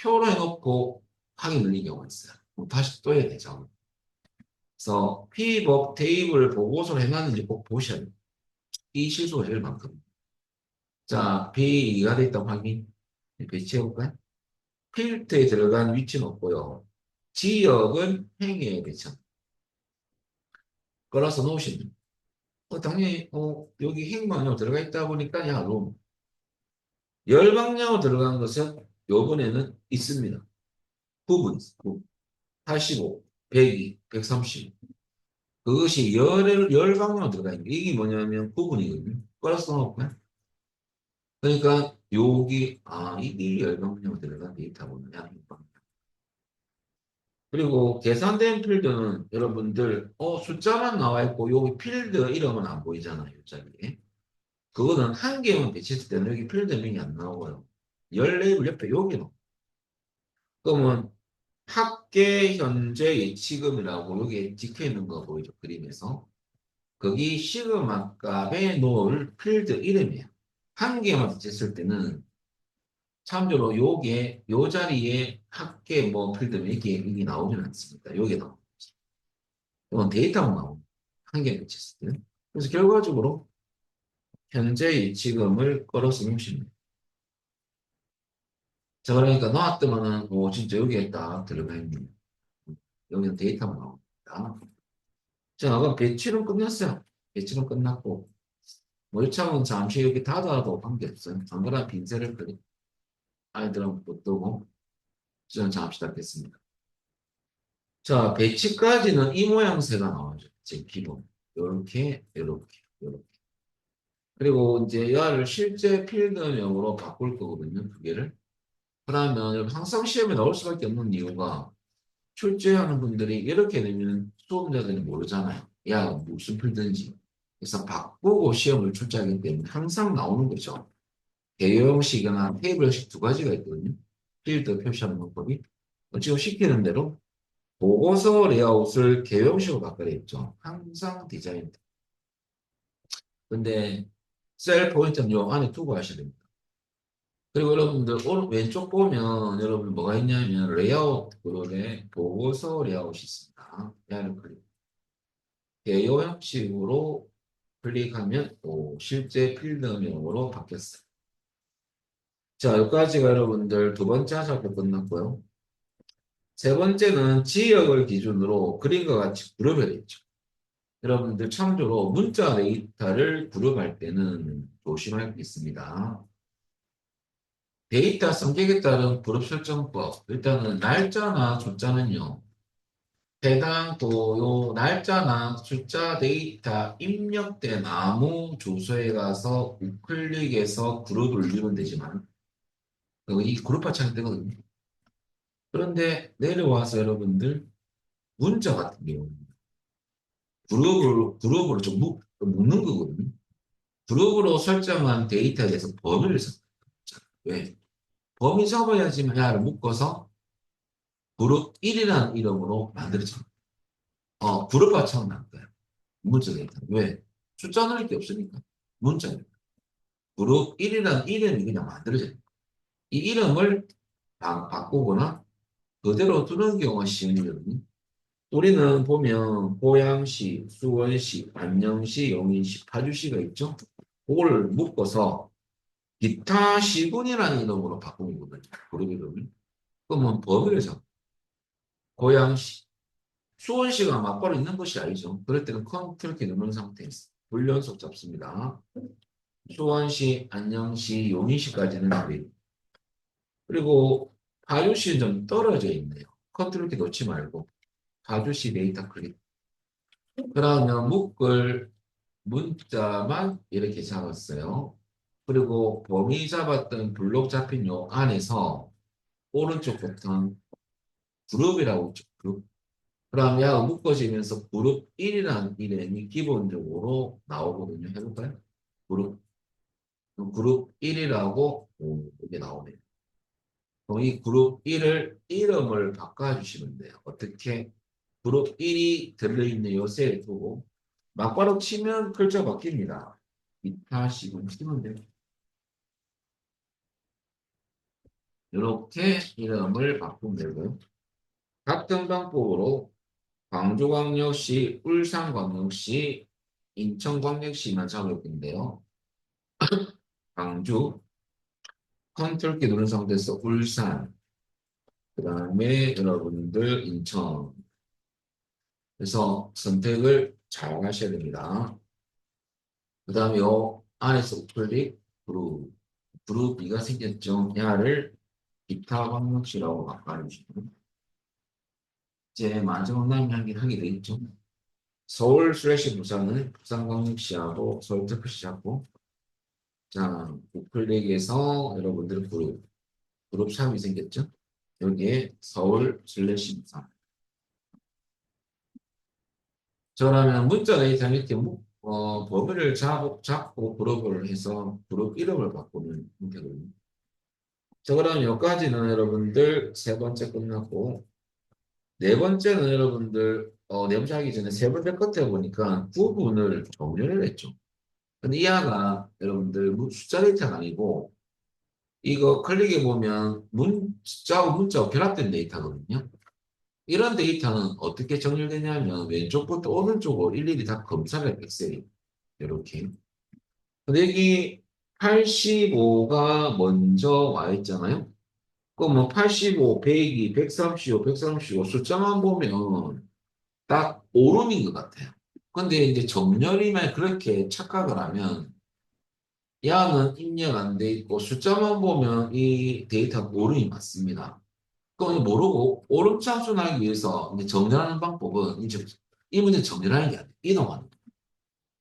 표로 해놓고 확인 눌린 경우가 있어요. 그럼 다시 또 해야 되죠. 그래서 피벗 테이블 보고서를 해놨는지 꼭 보셔야 돼요. 이 실수가 제일 많거든요. 자, B2가 됐다고 확인. 배치해볼까요? 필드에 들어간 위치는 없고요. 지역은 행위에 대처. 걸어서 놓으시면. 당연히, 여기 행방향으로 들어가 있다 보니까, 야, 로 열방향으로 들어간 것은 요번에는 있습니다. 부분, 85, 102, 130. 그것이 열방향으로 들어가 있는 게 이게 뭐냐면 부분이거든요. 플러스 놓을까요? 그러니까 여기, 이게 열방향으로 들어간 데이터구나. 그리고 계산된 필드는 여러분들, 숫자만 나와 있고 여기 필드 이름은 안 보이잖아요. 이 자리에. 그거는 한 개만 배치했을 때는 여기 필드명이 안 나오고요. 열 레이블 옆에 여기 나와요. 그러면 학계 현재 예치금이라고 여기에 찍혀 있는 거 보이죠? 그림에서. 거기 시그마 값에 놓을 필드 이름이에요. 한 개만 붙였을 때는 참조로 요게 요 자리에 학계 뭐 필드면 이게 나오진 않습니다. 요게 나옵니다. 이건 데이터만 나옵니다. 한 개 붙였을 때는. 그래서 결과적으로 현재 예치금을 걸어서 놓으십니다. 자, 그러니까 놔두면은 진짜 여기에 딱 들어가 있네요. 여기는 데이터만 나옵니다. 자, 그럼 배치는 끝났어요. 배치는 끝났고 몰창은 잠시 여기 닫아도 관계없어요. 안 그러면 빈셀을 그리 아이들은 못 뜨고 저는 잠시 닫겠습니다. 자, 배치까지는 이 모양새가 나와죠. 제 기본. 요렇게, 요렇게, 요렇게. 그리고 이제 얘를 실제 필드명으로 바꿀 거거든요. 두 개를. 그러면 항상 시험에 나올 수밖에 없는 이유가 출제하는 분들이 이렇게 되면 수험자들이 모르잖아요. 야, 무슨 필드인지. 그래서 바꾸고 시험을 출제하기 때문에 항상 나오는 거죠. 대형식이나 테이블식 두 가지가 있거든요. 필드 표시하는 방법이. 지금 시키는 대로 보고서 레이아웃을 개형식으로 바꿔야 있죠. 항상 디자인. 근데 셀 포인트는 요 안에 두고 하셔야 됩니다. 그리고 여러분들 오른 왼쪽 보면 여러분 뭐가 있냐면 레이아웃 그룹에 보고서 레이아웃이 있습니다. 얘를 클릭. 개요 형식으로 클릭하면 실제 필드명으로 바뀌었어요. 자, 여기까지가 여러분들 두 번째 하작도 끝났고요. 세 번째는 지역을 기준으로 그림과 같이 그룹을 했죠. 여러분들 참조로 문자 데이터를 그룹할 때는 조심할 게 있습니다. 데이터 성격에 따른 그룹 설정법. 일단은 날짜나 숫자는요. 해당 요 날짜나 숫자 데이터 입력된 아무 주소에 가서 우클릭해서 그룹을 누르면 되지만 이 그룹 화창이 뜨거든요. 그런데 내려와서 여러분들 문자 같은 경우는 그룹으로 좀 묶는 거거든요. 그룹으로 설정한 데이터에 대해서 범위를 잡아요. 왜? 범위 잡아야지만 야를 묶어서 그룹 1이라는 이름으로 만들어져. 그룹화 처음 난 거예요. 문자 데이터. 왜? 숫자 넣을 게 없으니까. 문자니까. 그룹 1이라는 이름이 그냥 만들어져요. 이 이름을 바꾸거나 그대로 두는 경우가 시행이거든요. 우리는 보면 고양시, 수원시, 안녕시, 영인시, 파주시가 있죠. 그걸 묶어서 기타 시군이라는 이름으로 바꾸는 거거든요. 그룹 이름을. 그러면 범위를 잡고 고양시, 수원시가 막바로 있는 것이 아니죠. 그럴 때는 컨트롤 키 누른 상태에서 불연속 잡습니다. 수원시, 안녕시, 용인시까지는 그래요. 그리고 파주시는 좀 떨어져 있네요. 컨트롤 키 놓지 말고 파주시 데이터 클릭. 그러면 묶을 문자만 이렇게 잡았어요. 그리고 범위 잡았던 블록 잡힌 요 안에서 오른쪽 버튼 그룹이라고 있죠. 그룹. 그럼 야 묶어지면서 그룹 1이라는 이름이 기본적으로 나오거든요. 해볼까요? 그룹 1이라고 이게 나오네요. 그럼 이 그룹 1을 이름을 바꿔주시면 돼요. 어떻게? 그룹 1이 들려있는 요 셀에 두고 막바로 치면 글자 바뀝니다. 이타 시군 치면 돼요. 이렇게 이름을 바꾸면 되고요. 같은 방법으로 광주광역시, 울산광역시, 인천광역시만 잡을 건데요. 광주, 컨트롤 키 누른 상태에서 울산, 그 다음에 여러분들 인천. 그래서 선택을 잘 하셔야 됩니다. 그 다음에 요 안에서 우클릭 그룹 B가 생겼죠. 야를 기타 방역시라고 바꿔주시고 이제 마지막 남이 하게 되겠죠. 서울 슬래시 부산은 부산광역시하고 서울특별시하고 자 우클릭에서 여러분들 그룹 샵이 생겼죠. 여기에 서울 슬래시 부산. 저라면 문자 데이터 이렇게 범위를 잡고 그룹을 해서 그룹 이름을 바꾸는 형태거든요. 자, 그럼 여기까지는 여러분들 세 번째 끝났고, 네 번째는 여러분들, 네 번째 하기 전에 세 번째 끝에 보니까 구분을 정렬을 했죠. 근데 이 아가 여러분들 숫자 데이터가 아니고, 이거 클릭해 보면 숫자하고 문자하고 결합된 데이터거든요. 이런 데이터는 어떻게 정렬되냐면 왼쪽부터 오른쪽으로 일일이 다 검사를 해요, 엑셀이. 이렇게. 근데 여기 85가 먼저 와 있잖아요. 그럼 뭐 85, 102, 135, 135 숫자만 보면 딱 오름인 것 같아요. 근데 이제 정렬이면 그렇게 착각을 하면 양은 입력 안 돼 있고 숫자만 보면 이 데이터가 오름이 맞습니다. 그럼 모르고 오름차순 하기 위해서 이제 정렬하는 방법은 이제 이 문제 정렬하는 게 아니에요. 이동하는 거예요.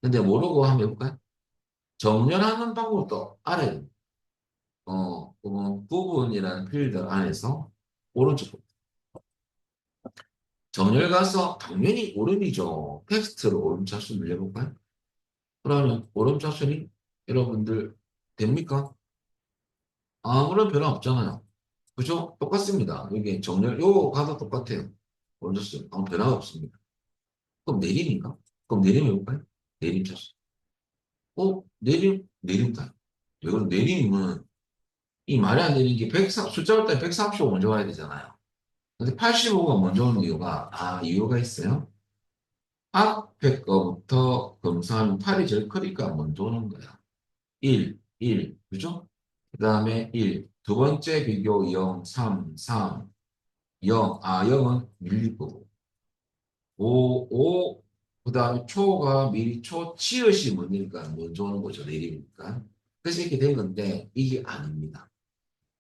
근데 모르고 한번 해볼까요? 정렬하는 방법도 알아야 돼요. 부분이라는 필드 안에서 오른쪽 정렬 가서 당연히 오름이죠. 텍스트로 오름차순 늘려볼까요? 그러면 오름차순이 여러분들 됩니까? 아무런 변화 없잖아요. 그죠? 똑같습니다. 이게 정렬, 요 가도 똑같아요. 오름차순 아무 변화가 없습니다. 그럼 내림인가? 그럼 내림 해볼까요? 내림 차순. 내림다. 이건 내림은 이 말이 안 되는 게 130, 숫자 때 135 먼저 와야 되잖아요. 근데 85가 먼저 오는 이유가 있어요. 앞에 거부터 검사하면 8이 제일 크니까 먼저 오는 거야. 1. 그죠? 그 다음에 1. 두 번째 비교 0, 3. 0. 0은 밀릴 거고. 5. 그 다음에 초가 미리 치읓이 뭐니까 먼저 오는 거죠. 내리니까. 그래서 이렇게 된 건데, 이게 아닙니다.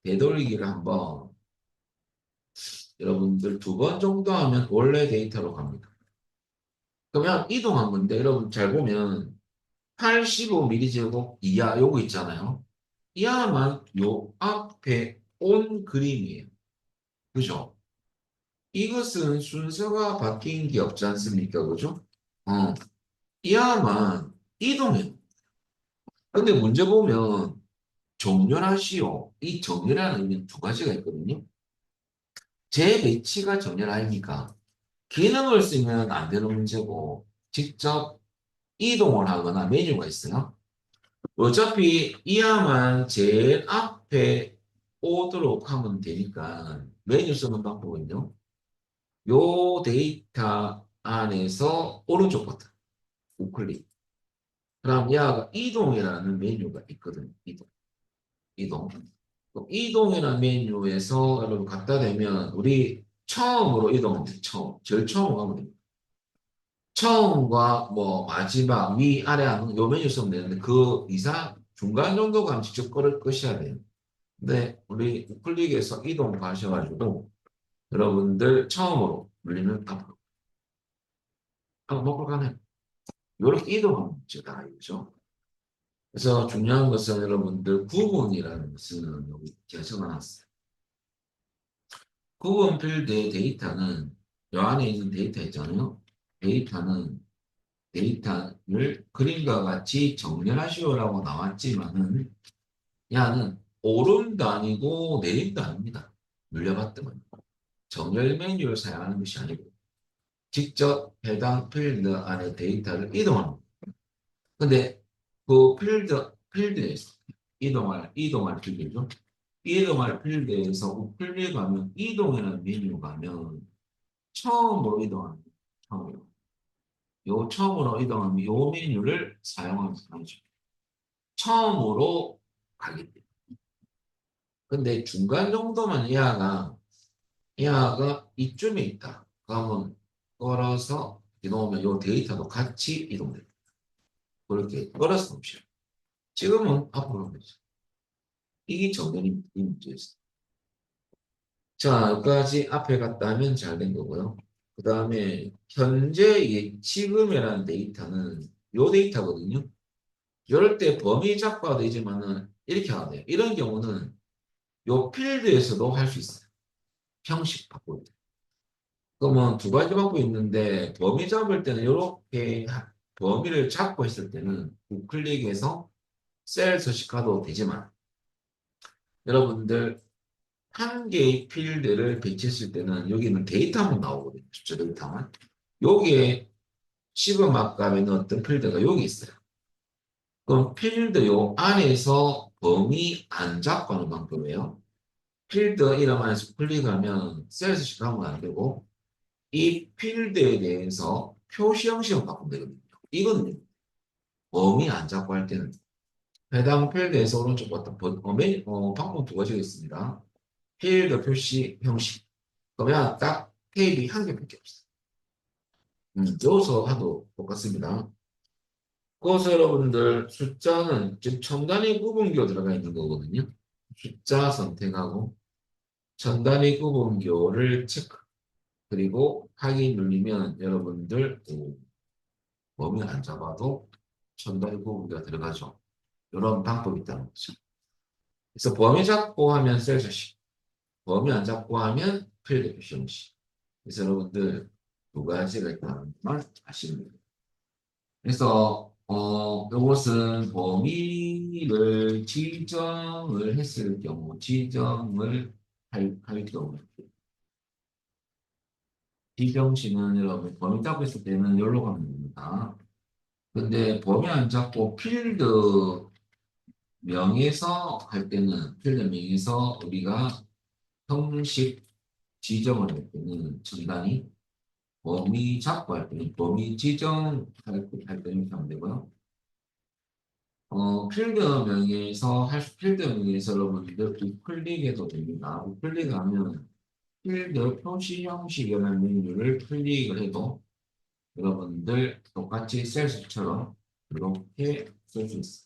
되돌리기를 한번 여러분들 두 번 정도 하면 원래 데이터로 갑니다. 그러면 이동한 건데, 여러분 잘 보면 85m제곱 이하 요거 있잖아요. 이하만 요 앞에 온 그림이에요. 그죠? 이것은 순서가 바뀐 게 없지 않습니까? 그죠? 어, 이하만 이동해요. 근데 문제 보면 정렬하시오. 이 정렬하는 의미는 두 가지가 있거든요. 재배치가 정렬 아닙니까? 기능을 쓰면 안 되는 문제고 직접 이동을 하거나 메뉴가 있어요. 어차피 이하만 제일 앞에 오도록 하면 되니까 메뉴 쓰는 방법은요. 요 데이터 안에서 오른쪽 버튼 우클릭. 그럼 야가 이동이라는 메뉴가 있거든요. 이동. 그럼 이동이라는 메뉴에서 여러분 갖다 대면 우리 처음으로 이동하면 돼요. 제일 처음 가면 됩니다. 처음과 뭐 마지막 위 아래 하는 요 메뉴 쓰면 되는데 그 이상 중간 정도 가면 직접 끄셔야 돼요. 근데 우리 우클릭에서 이동 가셔가지고 여러분들 처음으로 눌리면 앞으로 먹고 가네. 이렇게 이동하면 되다 이거죠. 그래서 중요한 것은 여러분들 구분이라는 것은 여기 제가 적어놨어요. 구분 필드의 데이터는 이 안에 있는 데이터 있잖아요. 데이터는 데이터를 그림과 같이 정렬하시오라고 나왔지만은 야는 오름도 아니고 내림도 아닙니다. 눌려봤더만 정렬 메뉴를 사용하는 것이 아니고 직접 해당 필드 안에 데이터를 이동하는 겁니다. 근데 그 필드에서 이동할 필드죠. 이동할 필드에서 우클릭하면 이동이라는 메뉴 가면 처음으로 이동하는 처음으로. 요 처음으로 이동하면 요 메뉴를 사용하는 거죠. 처음으로 가기 때문에. 근데 중간 정도만 이하가 얘가 이쯤에 있다. 그러면 걸어서 이동하면 요 데이터도 같이 이동돼요. 그렇게 걸어서 옵션. 지금은 앞으로 가면 되죠. 이게 정렬이 이 문제였어요. 자, 여기까지 앞에 갔다 하면 잘 된 거고요. 그 다음에 현재 예치금이라는 데이터는 요 데이터거든요. 이럴 때 범위 잡아도 되지만은 이렇게 하면 돼요. 이런 경우는 요 필드에서도 할 수 있어요. 형식 바꿀 때. 그러면 두 가지 방법이 있는데 범위 잡을 때는 이렇게 범위를 잡고 있을 때는 우클릭해서 셀 서식화도 되지만 여러분들 한 개의 필드를 배치했을 때는 여기는 데이터만 나오거든요. 숫자 데이터만. 여기에 시그마값에 넣었던 필드가 여기 있어요. 그럼 필드 요 안에서 범위 안 잡고 하는 방법이에요. 필드 이름 안에서 클릭하면 셀 서식하면 안 되고 이 필드에 대해서 표시 형식을 바꾸면 되거든요. 이거는 범위 안 잡고 할 때는 해당 필드에서 오른쪽 어떤 방법 두 가지가 있습니다. 필드 표시 형식. 그러면 딱 테이블이 한 개밖에 없어요. 여기서 하도 똑같습니다. 그래서 여러분들 숫자는 지금 첨단위 구분기호 들어가 있는 거거든요. 숫자 선택하고 첨단위 구분기호를 체크. 그리고 확인 누르면 여러분들 범위 안 잡아도 첨단위 구분기가 들어가죠. 이런 방법이 있다는 거죠. 그래서 범위 잡고 하면 셀셔식, 범위 안 잡고 하면 필드 표시 형식. 그래서 여러분들 두 가지가 있다는 걸 아시면 됩니다. 그래서 이것은 범위를 지정을 했을 경우, 지정을 할 경우, 지정식은 여러분 범위 잡고 있을 때는 여기로 가면 됩니다. 근데 범위 안 잡고 필드 명에서 할 때는 필드 명에서 우리가 형식 지정을 할 때는 첨단이 범위 잡고 할 때는 범위 지정할 할 때는 이렇게 하면 되고요. 필드 명에서 필드 명에서 여러분들 우클릭해도 됩니다. 우클릭하면 필드 표시 형식이라는 메뉴를 클릭을 해도 여러분들 똑같이 셀수처럼 이렇게 쓸 수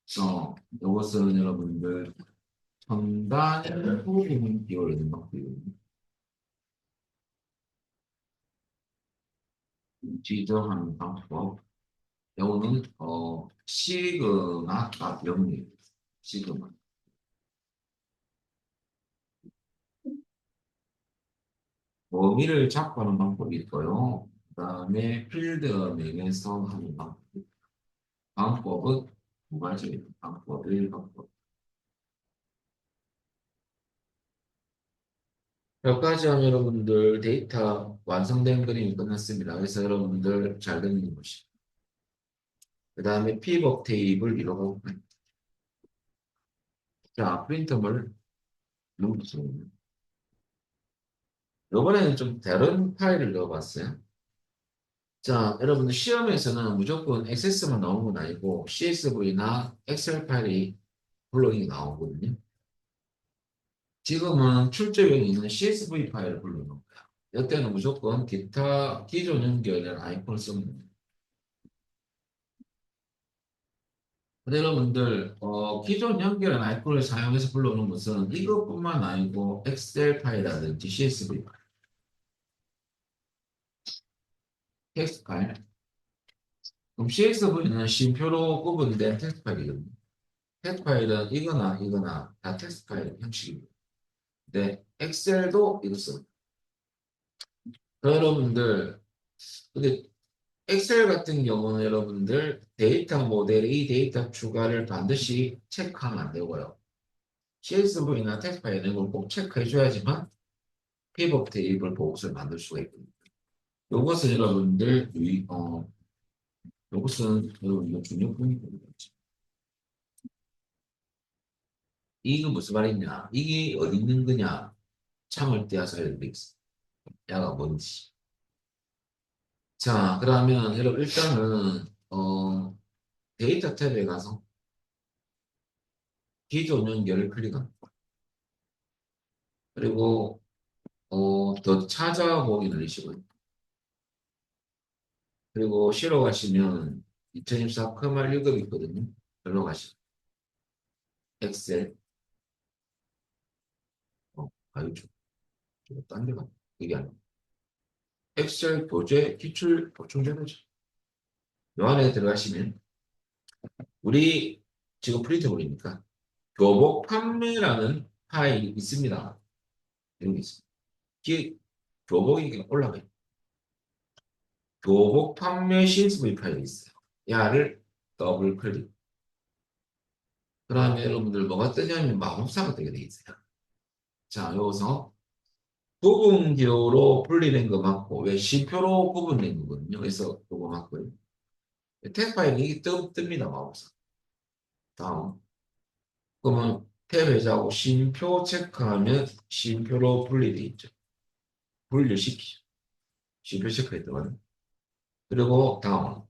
있어요. 이것은 여러분들 첨단 후임 기호를 넣고요. 지정하는 방법. 이거는 시그마 값 영리 시그마. 범위를 잡고 하는 방법이 있고요. 그다음에 필드 명에서 하는 방법. 방법은 두 가지입니다. 방법 1, 방법. 여기까지 하면 여러분들 데이터 완성된 그림이 끝났습니다. 그래서 여러분들 잘 되는 것이. 그 다음에 피벗 테이블 이러고 자 프린터물 누르세요. 이번에는 좀 다른 파일을 넣어봤어요. 자, 여러분들 시험에서는 무조건 XS만 나오는 건 아니고 CSV나 엑셀 파일이 불러오는 나오거든요. 지금은 출제용에 있는 CSV 파일을 불러놓은 거예요. 이때는 무조건 기타 기존 연결된 아이콘을 쓰는 거예요. 근데 여러분들 기존 연결한 아이콘을 사용해서 불러오는 것은 이것뿐만 아니고 엑셀 파일이라든지 CSV 파일, 텍스트 파일. 그럼 CSV는 쉼표로 구분된 텍스트 파일이거든요. 텍스트 파일은 이거나 다 텍스트 파일 형식입니다. 네, 엑셀도 이거 써. 여러분들, 근데 엑셀 같은 경우는 여러분들 데이터 모델에 이 데이터 추가를 반드시 체크하면 안 되고요. CSV나 텍스트 파일은 이걸 꼭 체크해줘야지만 피벗 테이블 보고서를 만들 수가 있거든요. 요것은 여러분들, 요것은 여러분들 중요 포인트입니다. 이게 무슨 말이냐? 이게 어디 있는 거냐? 참을 떼어서 알려드리겠습니다. 야가 뭔지. 자, 그러면 여러분 일단은 데이터 탭에 가서 기존 연결을 클릭합니다. 그리고 더 찾아보기 누르시고요. 그리고 쉬러 가시면 2024 크말 1급 있거든요. 별로 가시고 엑셀 아유 딴데 가 이게 아니고 엑셀 교재 기출 보충자료죠. 요 안에 들어가시면 우리 지금 프린트물이니까 교복 판매라는 파일이 있습니다. 이런 게 있습니다. 이 교복이 올라가요. 교복 판매 CSV 파일이 있어요. 야를 더블 클릭. 그러면 여러분들 뭐가 뜨냐면 마법사가 뜨게 돼 있어요. 자, 여기서 구분기호로 분리된 거 맞고, 왜 시표로 구분된 거거든요. 그래서 그거 맞고요. 텍 파일이 뜹니다, 마법사. 다음. 그러면 탭 해제하고 쉼표 체크하면 쉼표로 분리돼 있죠. 분류시키죠. 쉼표 체크했더만. 그리고 다음.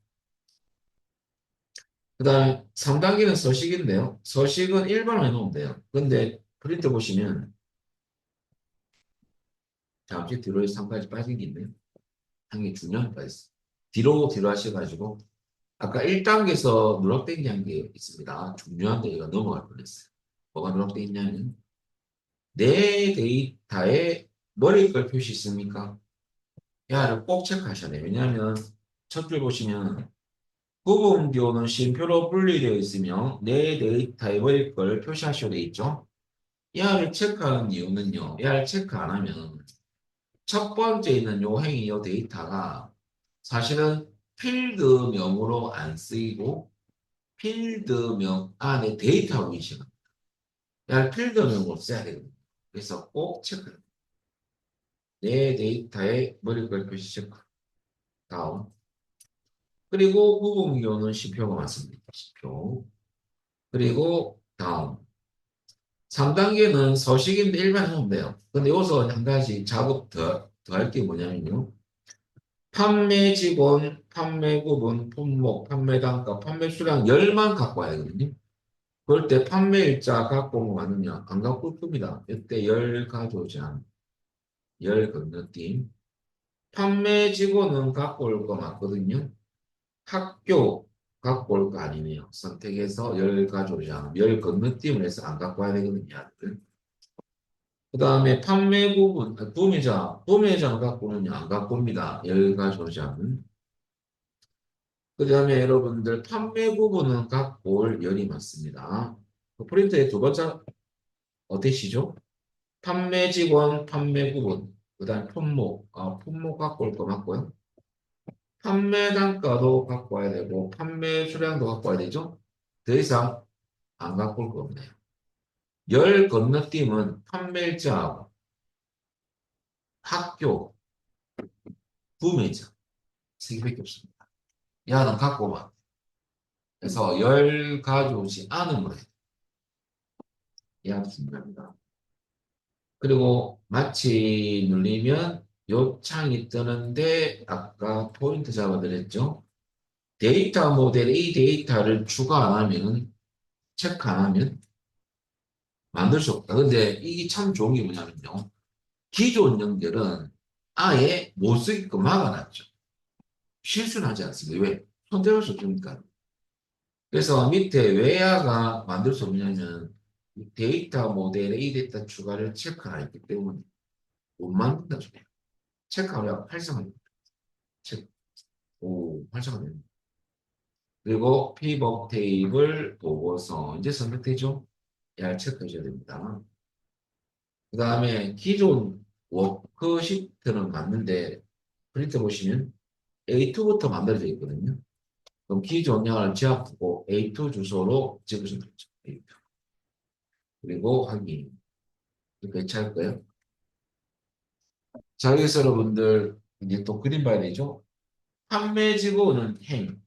그 다음에 3단계는 서식인데요. 서식은 일반으로 해놓으면 돼요. 근데 프린트 보시면 잠시 뒤로 3까지 빠진 게 있네요. 한 게 중요한 게 빠졌어요. 뒤로 하셔가지고 아까 1단계에서 누락된 게 한 게 있습니다. 중요한 데가 넘어갈 뻔했어요. 뭐가 누락돼 있냐면 내 데이터에 머리 걸 표시 있습니까? 야를 꼭 체크하셔야 돼요. 왜냐하면 첫 줄 보시면 구분기호는 쉼표로 분리되어 있으며 내 데이터에 머리 걸 표시하셔야 돼 있죠. 야를 체크하는 이유는요. 야를 체크 안 하면 첫 번째 있는 요 행위, 요 데이터가 사실은 필드명으로 안 쓰이고 필드명 안에 데이터 위치가 야 필드명으로 써야 되거든요. 그래서 꼭 체크해. 내 데이터에 머리글 표시 체크. 다음. 그리고 구분기호는 10표가 맞습니다. 10표. 그리고 다음. 3단계는 서식인데 일반 해놓으면 돼요. 근데 여기서 한 가지 작업 더 할 게 뭐냐면요. 판매 직원, 판매 구분, 품목, 판매 단가, 판매 수량 열만 갖고 와야 되거든요. 그럴 때 판매일자 갖고 온 거 맞느냐? 안 갖고 올 겁니다. 이때 열 가져오지 않, 열 건너뛰임. 판매 직원은 갖고 올 거 맞거든요. 학교 갖고 올 거 아니네요. 선택해서 열 가져오지 않음. 열 건너뛰임을 해서 안 갖고 와야 되거든요. 그 다음에 판매 부분, 도매장 갖고 오느냐? 안 갖고 옵니다. 열 가져오지 않음. 그 다음에 여러분들 판매 부분은 갖고 올 열이 맞습니다. 그 프린트의 두 번째 어디시죠? 판매 직원, 판매 부분, 그 다음 품목, 품목 갖고 올 거 맞고요. 판매 단가도 갖고 와야 되고, 판매 수량도 갖고 와야 되죠. 더 이상 안 갖고 올 거 없네요. 열 건너뛰면 판매자, 학교, 구매자, 세 개밖에 없습니다. 야는 갖고 와. 그래서 열 가져오지 않음으로 해요. 야 중요합니다. 그리고 마치 눌리면 요창이 뜨는데 아까 포인트 잡아드렸죠. 데이터 모델에 이 데이터를 추가 안 하면 체크 안 하면 만들 수 없다. 근데 이게 참 좋은 게 뭐냐면요. 기존 연결은 아예 못 쓰게끔 막아놨죠. 실수는 하지 않습니다. 왜? 손대볼 수 없으니까. 그래서 밑에 외야가 만들 수 없냐면 데이터 모델에 이 데이터 추가를 체크 안 했기 때문에 못 만든다 소리야. 체크하면 활성화됩니다. 체크. 오, 활성화됩니다. 그리고 피벗 테이블 보고서 이제 선택되죠? 잘 체크해 줘야 됩니다. 그 다음에 기존 워크시트는 맞는데 프린트 보시면 A2부터 만들어져 있거든요. 그럼 기존 양을 제압하고 A2 주소로 찍으시면 되죠. A2. 그리고 확인. 이렇게 할 거예요. 자, 여기서 여러분들 이제 또 그림 봐야 되죠? 판매 지구는 행.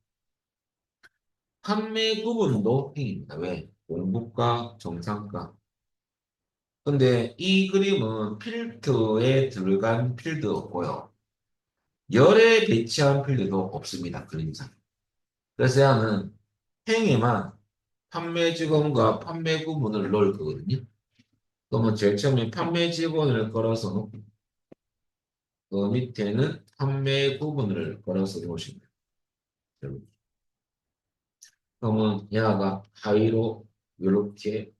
판매 구분도 행입니다. 왜? 공급가, 정상가. 근데 이 그림은 필드에 들어간 필드 없고요. 열에 배치한 필드도 없습니다. 그림상. 그래서 야는 행에만 판매 직원과 판매 구분을 넣을 거거든요. 그러면 제일 처음에 판매 지번을 걸어서 놓고 그 밑에는 판매 구분을 걸어서 놓으시면 돼요. 그러면 야가 하위로 이렇게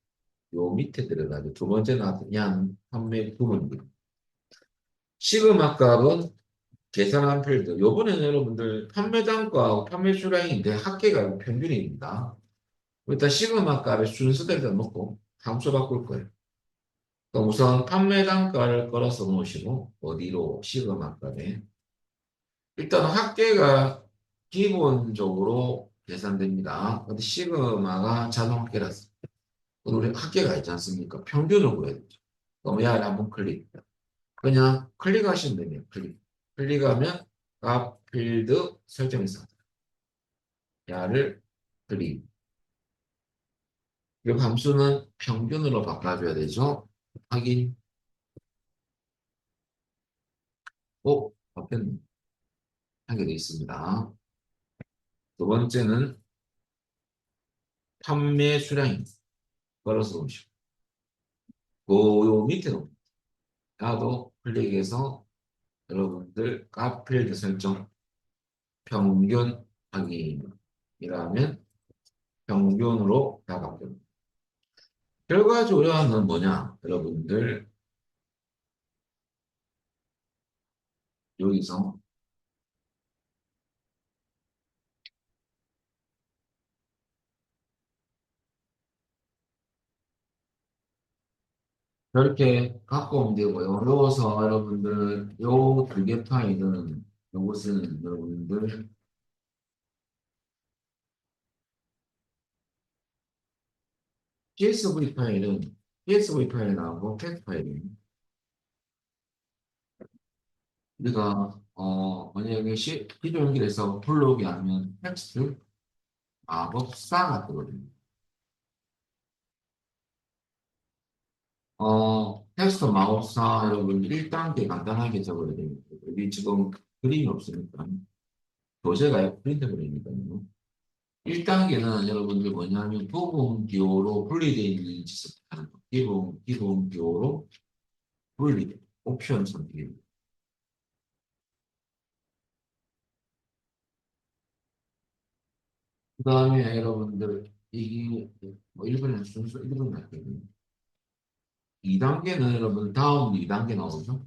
요 밑에 들어가죠. 두 번째 나왔던 야는 판매 구분입니다. 시그마 값은 계산한 필드. 요번에는 여러분들 판매 단가하고 판매 수량인데 합계가 평균입니다. 일단 시그마 값의 순서대로 놓고 함수 바꿀 거예요. 그럼 우선 판매 단가를 걸어서 놓으시고 어디로 시그마 값에 일단 합계가 기본적으로 계산됩니다. 근데 시그마가 자동 합계라서 우리 합계가 있지 않습니까? 평균을 구해야 되죠. 그럼 야를 한번 클릭. 그냥 클릭하시면 됩니다. 클릭. 클릭하면 값 필드 설정에서 야를 클릭. 이 함수는 평균으로 바꿔줘야 되죠. 확인. 바뀌었네. 하게 되어 있습니다. 두 번째는 판매 수량입니다. 걸어서 오시고. 요 밑에로 나도 클릭해서 여러분들 카필드 설정 평균 확인이라면 평균으로 다 바뀝니다. 결과적으로는 뭐냐? 여러분들 여기서 이렇게 갖고 오면 되고요. 요서 여러분들 요 두 개 파일은 요것은 여러분들 CSV 파일은 CSV 파일이 나오고 텍스트 파일입니다. 우리가 만약에 기존 연결해서 블록이 아니면 텍스트 마법사가 뜨거든요. 텍스트 마법사 여러분 1단계 간단하게 적어야 됩니다. 여기 지금 그림이 없으니까 교재가 프린트 그림이거든요. 1단계는 여러분들 뭐냐면 부분 기호로 분리되어 있는 짓을 하는 거. 기본 기호로 분리, 옵션 선택입니다. 그 다음에 여러분들 이게 뭐 1번에 순서 1번 할게요. 2단계는 여러분 다음 2단계 나오죠.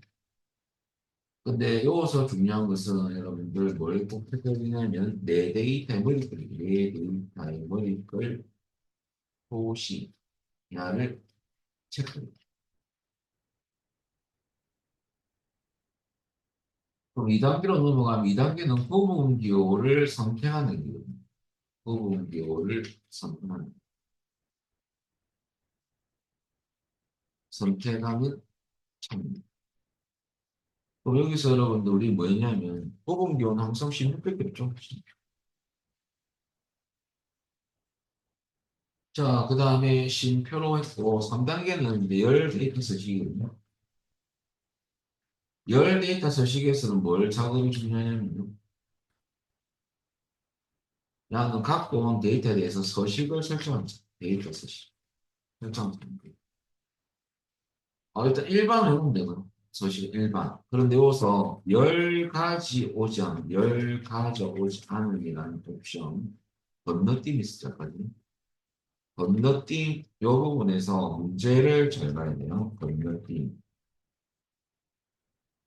근데 여기서 중요한 것은 여러분들 뭘 꼭 해야 되냐면 내 데이터의 머리글, 내 데이터의 머리글 표시야를 체크해요. 그럼 2단계로 넘어가면 2단계는 부분 기호를 선택하는 기호. 부분 기호를 선택하면 참. 그럼 여기서 여러분들 우리 뭐였냐면 부분 기호는 항상 1600개였죠. 자, 그 다음에 쉼표로 했고 3단계는 이제 열 데이터 서식이거든요. 열 데이터 서식에서는 뭘 작업이 중요하냐면요. 나는 갖고 온 데이터에 대해서 서식을 설정하는 거죠. 데이터 서식. 설정하는 거예요. 일단 일반 외우면 되고요. 서식 일반. 그런데 여기서 열 가져오지 않음이라는 옵션 건너뛰기 시작하거든요. 건너뛰기 이 부분에서 문제를 잘 봐야 돼요. 건너뛰기.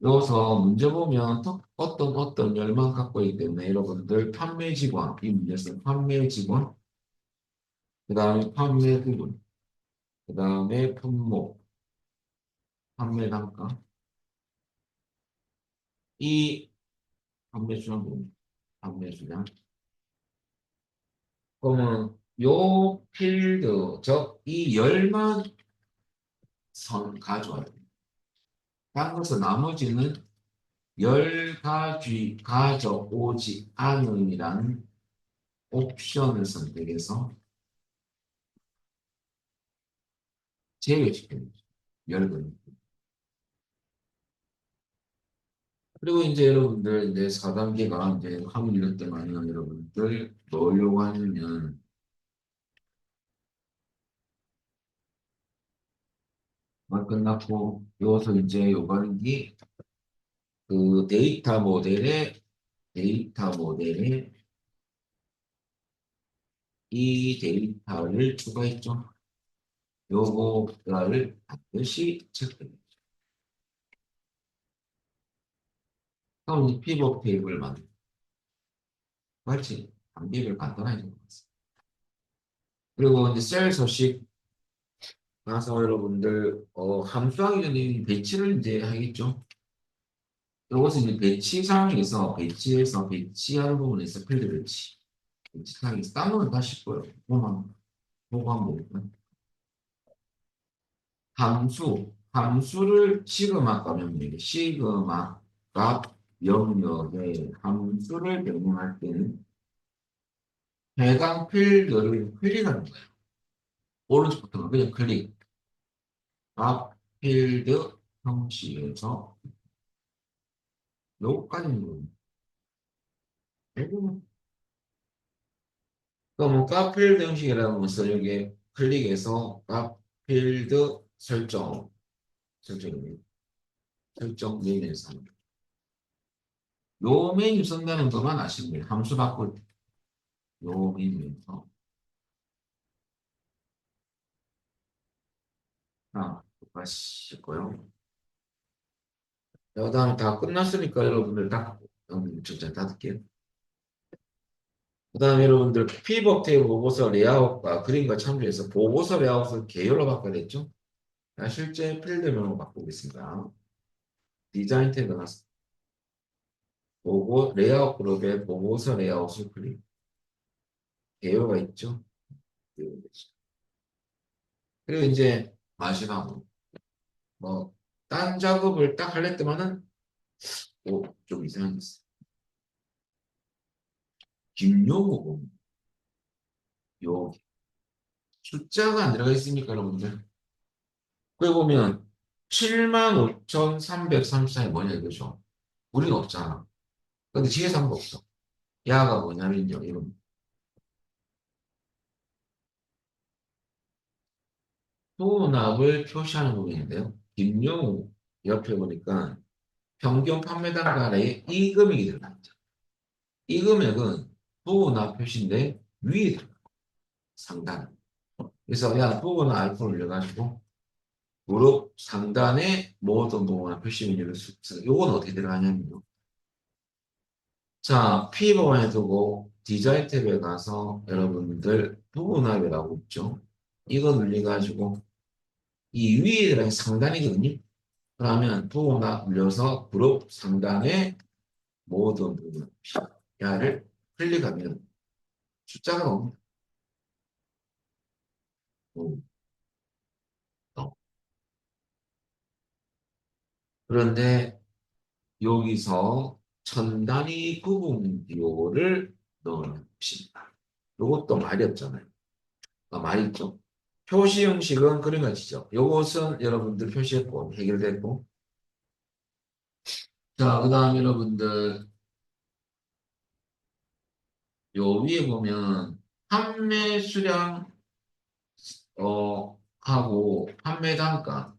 여기서 문제 보면 어떤 열만 갖고 있기 때문에 여러분들 판매 직원, 이 문제에서 판매 직원, 그 다음에 판매 부분, 그 다음에 품목, 판매 단가, 이 판매 수량 부분, 판매 수량. 그러면 요 필드, 즉 이 열만 선 가져와야 돼요. 다른 것은 나머지는 가져오지 않음이라는 옵션을 선택해서 제외시켜요. 열은. 그리고 이제 여러분들 이제 4단계가 이제 화면 이럴 때만은 여러분들 뭘 요구하냐면 끝났고, 여기서 이제 요거는 그 데이터 모델에 이 데이터를 추가했죠. 요거를 반드시 체크해요. 그럼 이 피벗 테이블 만들고, 맞지? 암기를 간단하게 적어봤어. 그리고 이제 셀 서식 가서 여러분들, 함수하기 전에 이 배치를 이제 하겠죠. 이것은 이제 배치 상황에서 배치하는 부분에서 필드 배치. 배치 상황에서 딴 다 쉽고요. 그거 한번 볼까요? 함수를 시그마 가면 이게 시그마 값 영역에 함수를 변경할 때는 해당 필드를 클릭하는 거예요. 오른쪽부터 그냥 클릭. 값 필드 형식에서 요거까지 누르면 되고. 그러면 값 필드 형식이라는 것은 여기 클릭해서 값 필드 설정입니다. 설정 메뉴에서 요 메뉴 쓴다는 것만 아시면 돼요. 함수 바꿀 때 요 메뉴에서 하시고요. 그다음에 다 끝났으니까 여러분들 다 전체 닫을게요. 그다음에 여러분들 피벗 테이블 보고서 레이아웃과 그림과 참조해서 보고서 레이아웃을 계열로 바꿔야 됐죠? 자, 실제 필드명으로 바꾸겠습니다. 디자인 탭에 가서 레이아웃 그룹에 보고서 레이아웃을 클릭. 계열가 있죠? 그리고 이제 마지막으로 딴 작업을 딱 할 때만은 좀 이상한 게 있어. 김용호 요 숫자가 안 들어가 있으니까 여러분들. 거기 보면 75,334이 뭐냐 이거죠. 우리는 없잖아. 근데 뒤에서 한거 없어. 야가 뭐냐면요. 이건 소납을 표시하는 부분인데요. 김용우 옆에 보니까 평균 판매단가에 이 금액이 들어가죠. 이 금액은 소납 표시인데 위에 들어가. 상단. 그래서 야 소나 알파를 올려가지고 무릎 상단에 모든 부분을 표시 메뉴를 요건 어떻게 들어가냐면요. 자, P번에 두고 디자인 탭에 가서 여러분들 부분합이라고 있죠. 이거 눌러가지고 이 위에 들어가 상단이거든요. 그러면 부분합 눌려서 그룹 상단에 모든 부분 야를 클릭하면 숫자가 나옵니다. 어. 그런데 여기서 천 단위 구분 비율을 넣어봅시다. 이것도 말이 없잖아요. 말이 있죠. 표시 형식은 그런 것이죠. 요것은 여러분들 표시했고 해결됐고. 자, 그 다음 여러분들 요 위에 보면 판매 수량 하고 판매 단가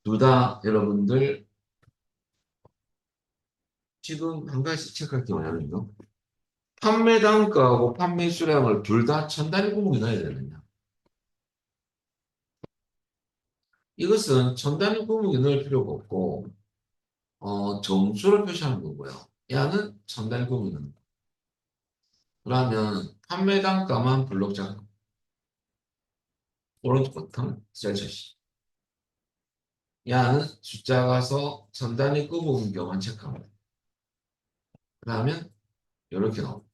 둘 다 여러분들 지금 한 가지 체크할 게 뭐냐면요. 판매 단가하고 판매 수량을 둘 다 천 단위 구멍에 넣어야 되느냐. 이것은 천 단위 구멍에 넣을 필요가 없고 점수를 표시하는 거고요. 야는 천 단위 구멍에 넣는 거. 그러면 판매 단가만 블록 작업. 오른쪽 버튼 셀처시. 야는 숫자가 서 천 단위 구멍인 경우만 체크합니다. 그러면 이렇게 나옵니다.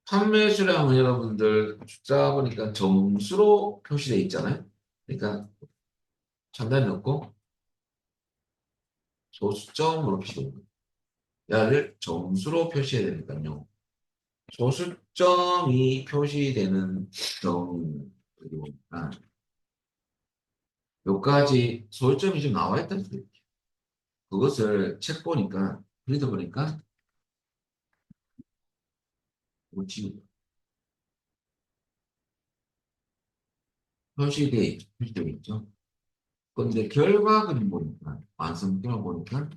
판매 수량은 여러분들 숫자 보니까 점수로 표시되어 있잖아요. 그러니까 천 단위 넣고 소수점으로 표시됩니다. 야를 점수로 표시해야 되니까요. 소수점이 표시되는 점 그리고 여기까지 소수점이 좀 나와 있다는 소리예요. 그것을 책 보니까 그리다 보니까 뭐 지금 표시되어 있죠. 근데 결과를 보니까, 완성표를 보니까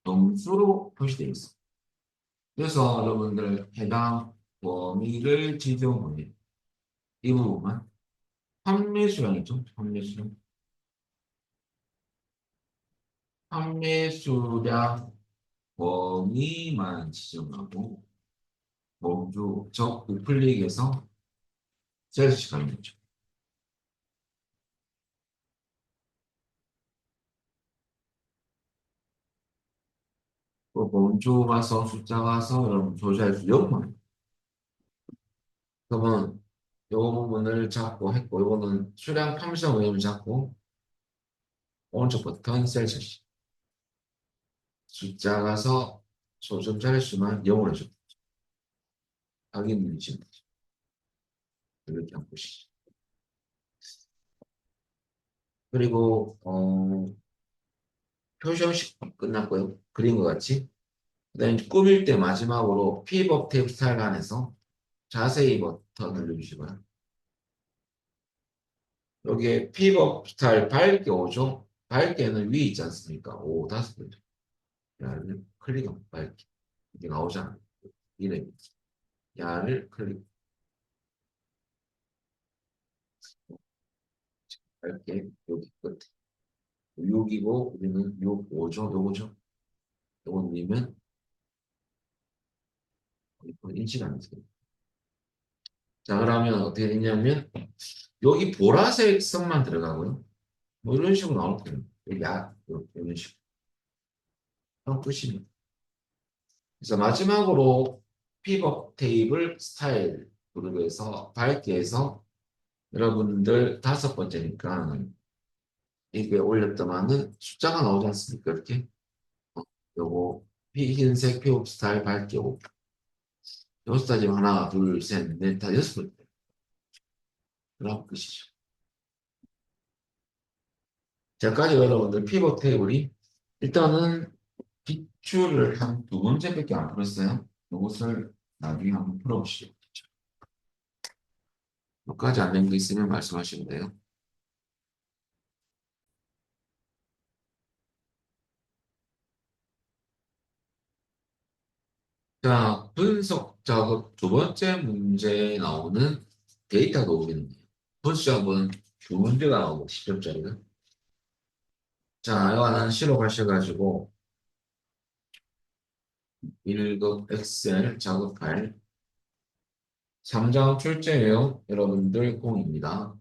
점수로 표시되어 있어. 그래서 여러분들 해당 범위를 지정해. 이 부분만. 판매수량이죠. 판매수량. 판매수량 범위만 지정하고, 모두 적 우클릭해서 셀시 가는 거죠. 또 범주 가서 숫자 가서 여러분 조사할 수 0만. 그러면 요 부분을 잡고 했고, 요거는 수량 판매수량 원인을 잡고, 오른쪽 버튼 셀시. 숫자 가서 소점 자릿수만 0으로 해줘. 확인 누르시면 되죠. 이렇게 한번 보시죠. 그리고 표시 형식 끝났고요. 그린 것 같이. 그다음에 꾸밀 때 마지막으로 픽업 탭 스타일 안에서 자세히 버튼을 누르시고요. 여기에 픽업 스타일 밝게 오죠. 밝게는 위에 있지 않습니까? 오, 다섯 번째. 야를 클릭하면 밝게. 이게 나오잖아요. 이래. 야를 클릭 밝게 여기 끝에. 6이고 우리는 6, 5죠. 요거죠. 요거 누르면 인식 안 돼요. 자, 그러면 어떻게 되냐면 여기 보라색 선만 들어가고요. 뭐 이런 식으로 나올 거예요. 여기 이런 식으로. 그럼 끝입니다. 그래서 마지막으로 픽업 테이블 스타일 그룹에서 밝게 해서 여러분들 다섯 번째니까 이게 올렸더만은 숫자가 나오지 않습니까? 이렇게. 요거 흰색 픽업 스타일 밝게 오고 여섯 가지면 하나, 둘, 셋, 넷, 다 여섯 번째. 그럼 끝이죠. 지금까지 여러분들 피벗 테이블이 일단은 기출을 한 두 문제밖에 안 풀었어요. 이것을 나중에 한번 풀어보시죠. 여기까지 안 된 거 있으면 말씀하시면 돼요. 자, 분석 작업 두 번째 문제에 나오는 데이터 도구입니다. 분석 작업은 두 문제가 나오고 10점짜리가. 자, 이거는 실험하셔가지고 1급 엑셀 작업할 3장 출제 내용 여러분들 공입니다.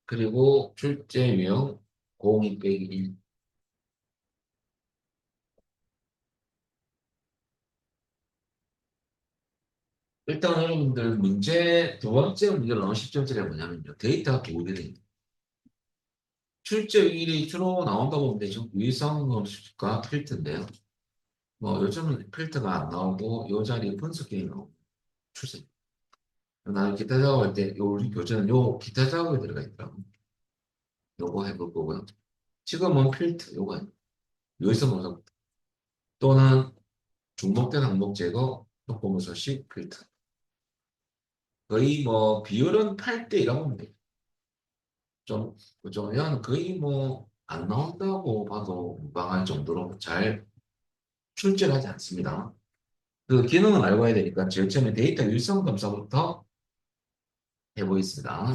그리고 출제 유형 02 빼기 1. 일단 여러분들 문제 두 번째 문제로 나온 10점짜리가 뭐냐면요. 데이터가 두 개가 있는 출제 일이 주로 나온다고 보면 되죠. 위성검수과 필터인데요. 뭐 요즘은 필터가 안 나오고 요 자리에 분석 기능이 나오고 출세. 나는 기타 작업할 때 우리 교재는 요 기타 작업에 들어가 있더라고. 요거 해볼 거고요. 지금은 필터 요거 여기서 보면 또는 중복된 항목 제거 속보무소식 필터. 거의 뭐 비율은 8대 1라고 보면 돼요. 좀, 그죠? 는 거의 뭐 안 나온다고 봐도 무방할 정도로 잘 출제를 하지 않습니다. 그 기능은 알고 해야 되니까 제일 처음에 데이터 유성 검사부터 해보겠습니다.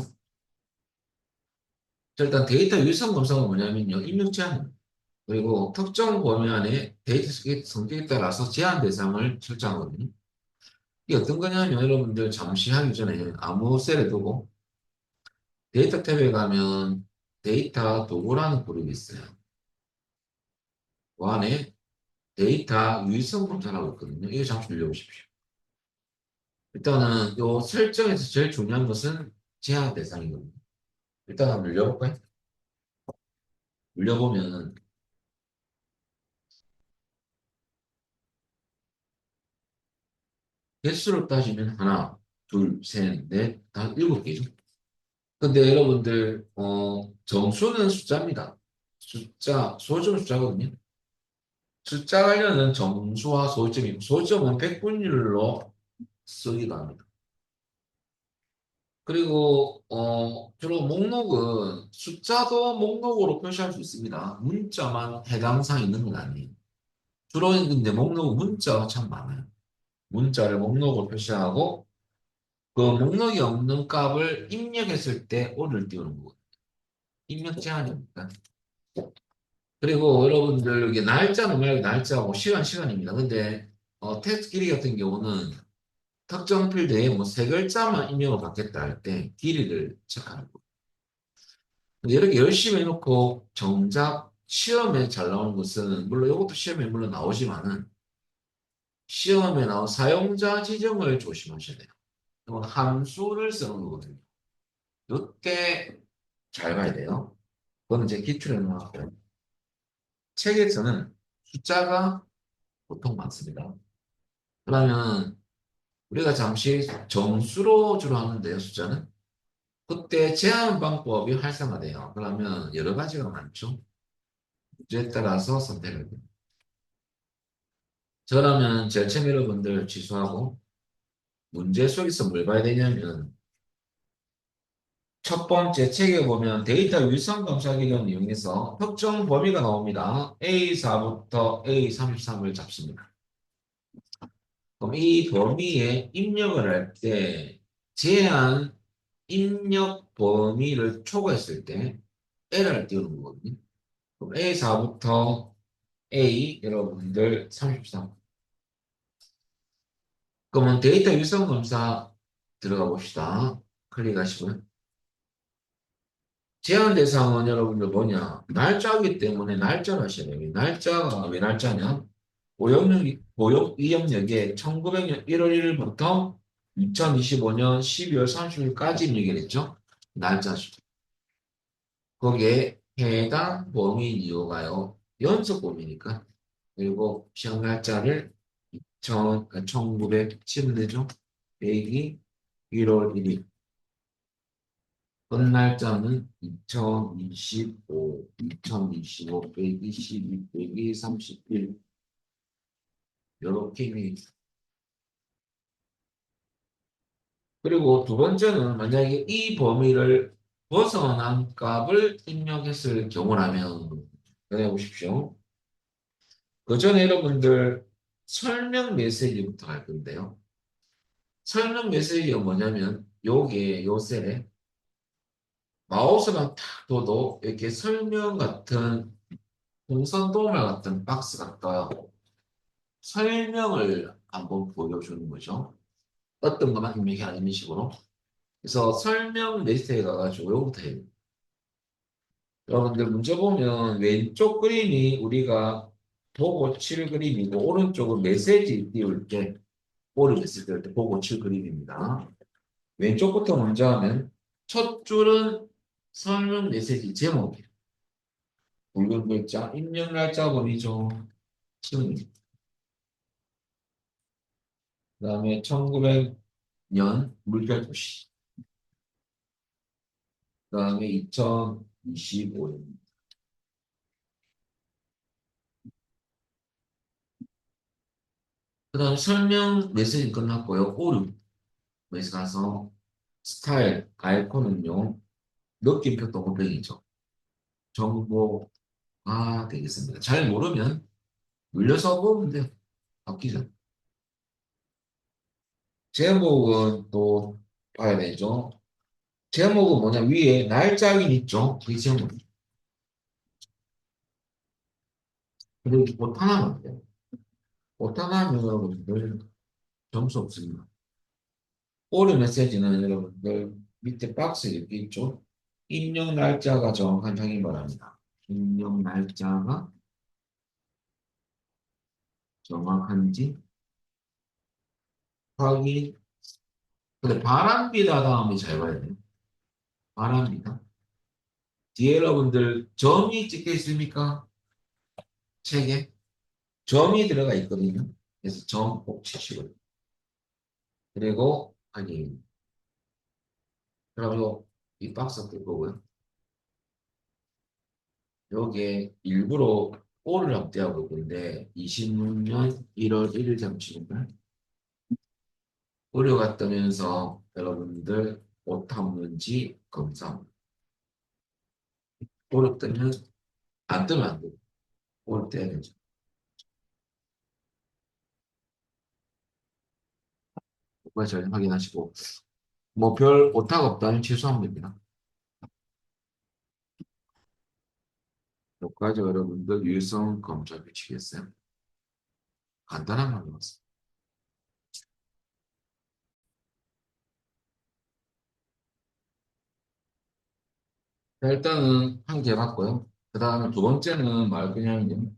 자, 일단 데이터 유성 검사가 뭐냐면요. 입력 제한 그리고 특정 범위 안에 데이터 성격에 따라서 제한 대상을 설정하거든요. 이게 어떤 거냐면 여러분들 잠시 하기 전에 아무 셀에 두고 데이터 탭에 가면 데이터 도구라는 그룹이 있어요. 그 안에 데이터 유의성 검사라고 있거든요. 이거 잠시 눌러보십시오. 일단은 요 설정에서 제일 중요한 것은 제한 대상이거든요. 일단 한번 눌려볼까요? 눌려보면 개수로 따지면 하나, 둘, 셋, 넷, 다섯, 일곱 개죠. 근데 여러분들 정수는 숫자입니다. 숫자, 소점 숫자거든요. 숫자 관련은 정수와 소점이고 소점은 백분율로 쓰기도 합니다. 그리고 주로 목록은 숫자도 목록으로 표시할 수 있습니다. 문자만 해당 사항 있는 건 아니에요. 주로 근데 목록은 문자가 참 많아요. 문자를 목록으로 표시하고 그 목록이 없는 값을 입력했을 때 오를 띄우는 거거든요. 입력 제한이니까. 그리고 여러분들 이게 날짜는 말고 날짜하고 시간입니다. 근데 텍스트 길이 같은 경우는 특정 필드에 뭐 세 글자만 입력을 받겠다 할 때 길이를 체크하는 거예요. 근데 이렇게 열심히 해놓고 정작 시험에 잘 나오는 것은 물론 이것도 시험에 물론 나오지만은 시험에 나온 사용자 지정을 조심하셔야 돼요. 이건 함수를 쓰는 거거든요. 이때 잘 봐야 돼요. 그거는 제 기출에 나왔고 책에서는 숫자가 보통 많습니다. 그러면 우리가 잠시 정수로 주로 하는데요, 숫자는. 그때 제한 방법이 활성화돼요. 그러면 여러 가지가 많죠. 문제에 따라서 선택을 해요. 저라면 제 책 여러분들 취소하고 문제 속에서 뭘 봐야 되냐면 첫 번째 책에 보면 데이터 위성 검사 기능을 이용해서 특정 범위가 나옵니다. A4부터 A33을 잡습니다. 그럼 이 범위에 입력을 할 때 제한 입력 범위를 초과했을 때 에러를 띄우는 거거든요. 그럼 A4부터 A 여러분들 33. 그러면 데이터 유선 검사 들어가 봅시다. 클릭하시고요. 제한 대상은 여러분들 뭐냐? 날짜이기 때문에 날짜를 하셔야 돼요. 날짜가 왜 날짜냐? 고용 이력에 1900년 1월 1일부터 2025년 12월 30일까지 얘기했죠. 날짜죠. 거기에 해당 범위인 이유가요. 연속 범위니까. 그리고 시험 날짜를 1900 치면 되죠. 100이 1월 1일. 끝날짜는 2025, 2025, 122, 131. 이렇게 그리고 두 번째는 만약에 이 범위를 벗어난 값을 입력했을 경우라면 그래 보십시오. 그 전에 여러분들 설명 메시지부터 할 건데요. 설명 메시지가 뭐냐면 요게 요 셀에 마우스만 탁 둬도 이렇게 설명 같은 동선 도말 같은 박스가 떠요. 설명을 한번 보여주는 거죠. 어떤 것만 입력해라 이런 식으로. 그래서 설명 메시지에 가가지고 요거부터 해요. 여러분들 문제 보면 왼쪽 그림이 우리가 보고 칠 그림이고 오른쪽은 메시지 띄울 때 오를 메시지 띄울 때 보고 칠 그림입니다. 왼쪽부터 먼저 하면 첫 줄은 설명 메시지 제목이에요. 붉은 글자 입력 날짜 범위죠. 치우는. 그다음에 1900년 물결 도시. 그다음에 2025년. 그다음 설명 메시지 끝났고요. 오류 메시지 가서 스타일 아이콘은요. 느낌표 동글뱅이죠. 정보가 되겠습니다. 잘 모르면 눌려서 보면 돼요. 바뀌죠. 제목은 또 봐야 되죠. 제목은 뭐냐? 위에 날짜긴 있죠. 그 제목. 그리고 못 하나만 돼요. 못 하나면 여러분들 점수 없습니다. 오류 메시지는 여러분들 밑에 박스에 이렇게 있죠. 입력 날짜가 정확한 확인 바랍니다. 입력 날짜가 정확한지 확인. 근데 바람비다 다음에 잘 봐야 돼요. 바람비다. 뒤에 여러분들 점이 찍혀 있습니까? 책에 점이 들어가 있거든요. 그래서 점 꼭 치시고요. 그리고 아니 그리고 이 박스 뜰 거고요. 여기에 일부러 오를 확대하고 있는데 26년 1월 1일 잠시인가 오류가 뜨면서 여러분들 오타 없는지 검사합니다. 오를 때는 안 뜨면 안 돼요. 오를 때 해야 되죠. 그거 잘 확인하시고 뭐 별 오타가 없다면 취소하면 됩니다. 여기까지 여러분들 유성 검사 규칙이었어요. 간단한 거였어요. 자, 일단은 한 개 맞고요. 그 다음에 두 번째는 말 그냥요.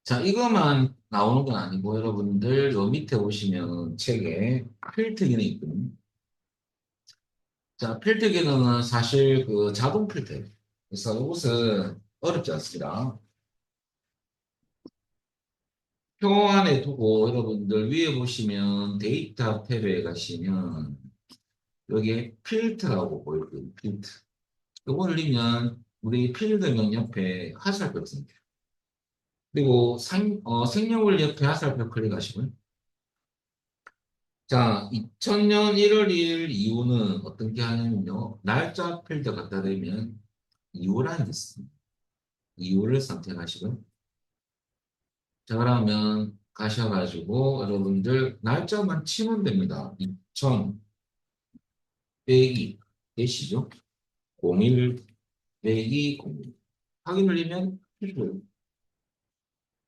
자, 이거만 나오는 건 아니고 여러분들 요 밑에 보시면 책에 필터 기능이 있거든요. 자, 필터 기능은 사실 그 자동 필터예요. 그래서 이것은 어렵지 않습니다. 표 안에 두고 여러분들 위에 보시면 데이터 탭에 가시면 여기에 필터라고 보일 거예요. 필터. 이거 올리면 우리 필드명 옆에 화살표 생겨요. 그리고 생년월 옆에 화살표 클릭하시고요. 자, 2000년 1월 1일 이후는 어떤 게 하냐면요. 날짜 필드 갖다 대면 이후라는 게 있습니다. 이후를 선택하시고요. 자, 그러면 가셔가지고 여러분들 날짜만 치면 됩니다. 2000 빼기 되시죠? 01 빼기 01. 확인 눌리면 필요해요.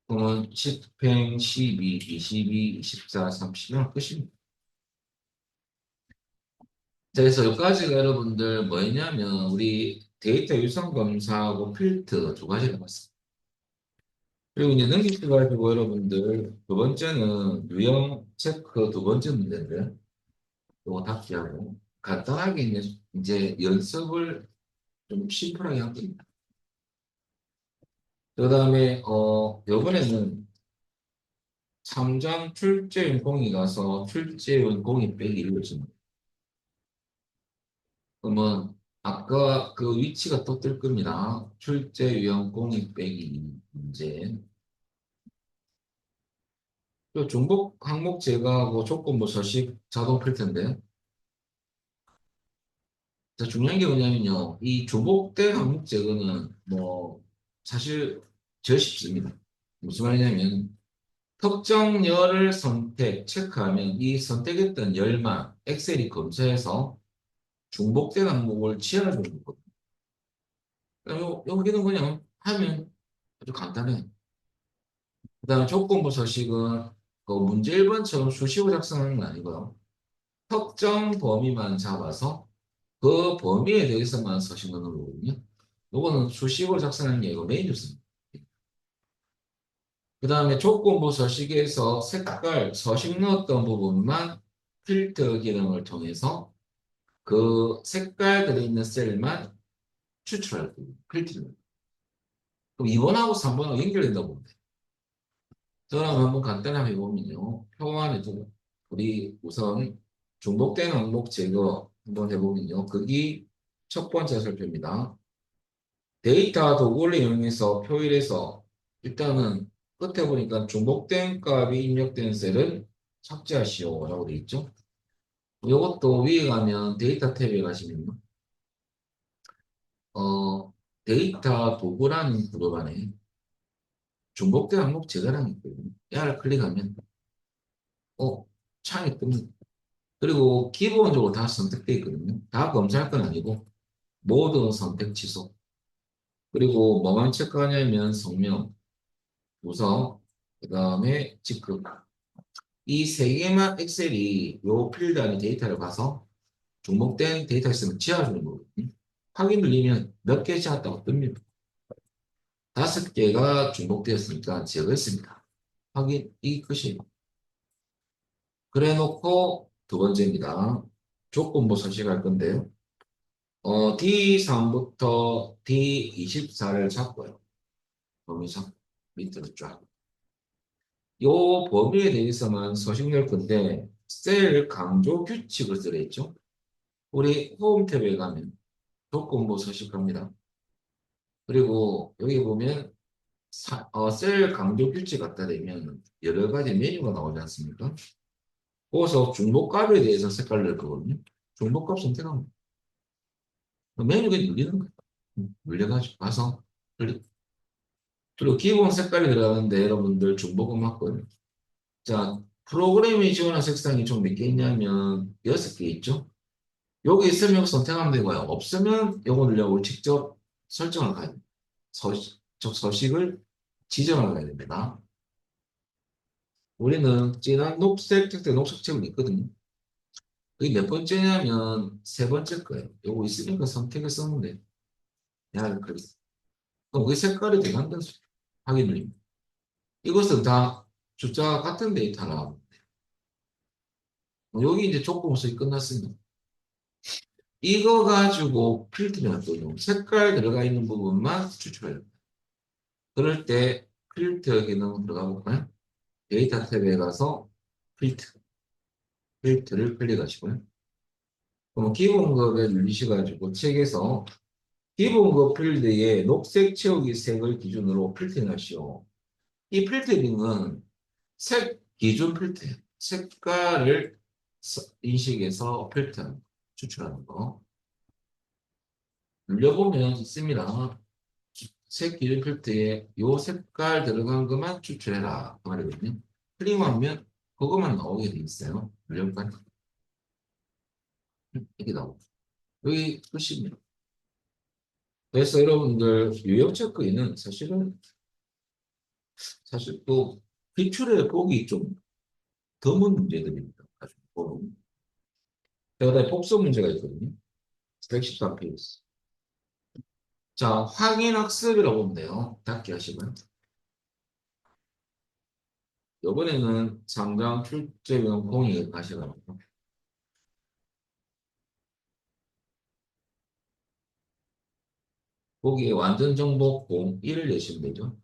그러면 10행 12, 22, 24, 30은 끝입니다. 자, 그래서 여기까지가 여러분들 뭐였냐면 우리 데이터 유선 검사하고 필터 두 가지를 봤습니다. 그리고 이제 넘기셔가지고 여러분들 두 번째는 유형 체크 두 번째 문제인데 이거 답기하고 간단하게 이제 연습을 좀 심플하게 한 겁니다. 그 다음에 요번에는 참전 출제윤 공이 가서 출제윤 공이 빼기 1을 줍니다. 그러면 아까 그 위치가 또 뜰 겁니다. 출제 유형 공이 빼기 문제. 또 중복 항목 제거하고 조건부 서식 자동 필터인데 자, 중요한 게 뭐냐면요. 이 중복된 항목 제거는 뭐 사실 제일 쉽습니다. 무슨 말이냐면 특정 열을 체크하면 이 선택했던 열만 엑셀이 검사해서 중복된 항목을 지워주는 거거든요. 여기는 그냥 하면 아주 간단해. 그다음에 조건부 서식은 그 문제 1번처럼 수식어 작성하는 건 아니고요. 특정 범위만 잡아서 그 범위에 대해서만 서식 넣는 거거든요. 요거는 수식어 작성하는 게 아니고 메인 뉴스입니다. 그다음에 조건부 서식에서 색깔, 서식 넣었던 부분만 필터 기능을 통해서 그 색깔 들어있는 셀만 추출할 거예요. 필터를. 그럼 2번하고 3번하고 연결된다고 보면 돼요. 저랑 한번 간단하게 해보면요. 표 안에 두고 우리 우선 중복된 항목 제거 한번 해보면요. 거기 첫 번째 살펴입니다. 데이터 도구를 이용해서 표일에서 일단은 끝에 보니까 중복된 값이 입력된 셀은 삭제하시오라고 되어 있죠. 이것도 위에 가면 데이터 탭에 가시면요. 어, 데이터 도구라는 구도 안에 중복된 항목 제거라는 게 있거든요. 얘를 클릭하면 어, 창이 뜹니다. 그리고 기본적으로 다 선택되어 있거든요. 다 검사할 건 아니고 모든 선택 취소. 그리고 뭐만 체크하냐면 성명, 부서, 그 다음에 직급. 이 세 개만 엑셀이 요 필드 안에 데이터를 봐서 중복된 데이터 있으면 지워주는 거거든요. 확인 눌리면 몇 개 지웠다고 뜹니다. 5개가 중복되었으니까 제거했습니다. 확인, 이 끝이에요. 그래 놓고 두 번째입니다. 조건부 서식할 건데요. D3부터 D24를 잡고요. 범위상 밑으로 쫙. 요 범위에 대해서만 서식 낼 건데 셀 강조 규칙을 쓰려 했죠. 우리 홈 탭에 가면 조건부 서식합니다. 그리고 여기 보면 셀 강조 규칙 갖다 대면 여러 가지 메뉴가 나오지 않습니까? 거기서 중복값에 대해서 색깔을 낼 거거든요. 중복값 선택하면 메뉴가 눌리는 거야. 눌려가지고 가서 그리고 기본 색깔이 들어가는데 여러분들 중복은 맞거든요. 자, 프로그램이 지원한 색상이 총 몇 개 있냐면 6개 있죠? 여기 있으면 여기 선택하면 되고요. 없으면 요거 누르고 직접 설정을 가야 됩니다. 서식을 지정을 가야 됩니다. 우리는 진한 녹색 색깔 녹색 책이 있거든요. 그게 몇 번째냐면 세 번째 거예요. 요거 있으니까 선택을 쓰면 돼요. 야, 그랬어. 그럼 그 색깔이 들어간다는 소리 확인입니다. 이것은 다 숫자가 같은 데이터라 여기 이제 조건부석이 끝났습니다. 이거 가지고 필터링할 거예요. 색깔 들어가 있는 부분만 추출해요. 그럴 때 필터 기능 들어가 볼까요? 데이터 탭에 가서 필터, 필터를 클릭하시고요. 그럼 기본급에 눌리셔가지고 책에서 기본급 필드에 녹색 채우기 색을 기준으로 필터링하시오. 이 필터링은 색 기준 필터예요. 색깔을 인식해서 필터 추출하는 거. 눌려보면 있습니다. 색 기준 필터에 요 색깔 들어간 것만 추출해라. 그 말이거든요. 클릭하면 그것만 나오게 돼 있어요. 눌려볼까요? 이렇게 나오고. 여기 끝입니다. 그래서 여러분들 유형 체크인은 사실 또 기출에 보기 좀 드문 문제들입니다. 아주 보면. 그다음에 복수 문제가 있거든요. 113페이지. 자, 확인 학습이라고 보면 돼요. 닫기 하시면. 이번에는 상장 출제명 공익 하시라고. 거기에 완전 정보 01을 내시면 되죠.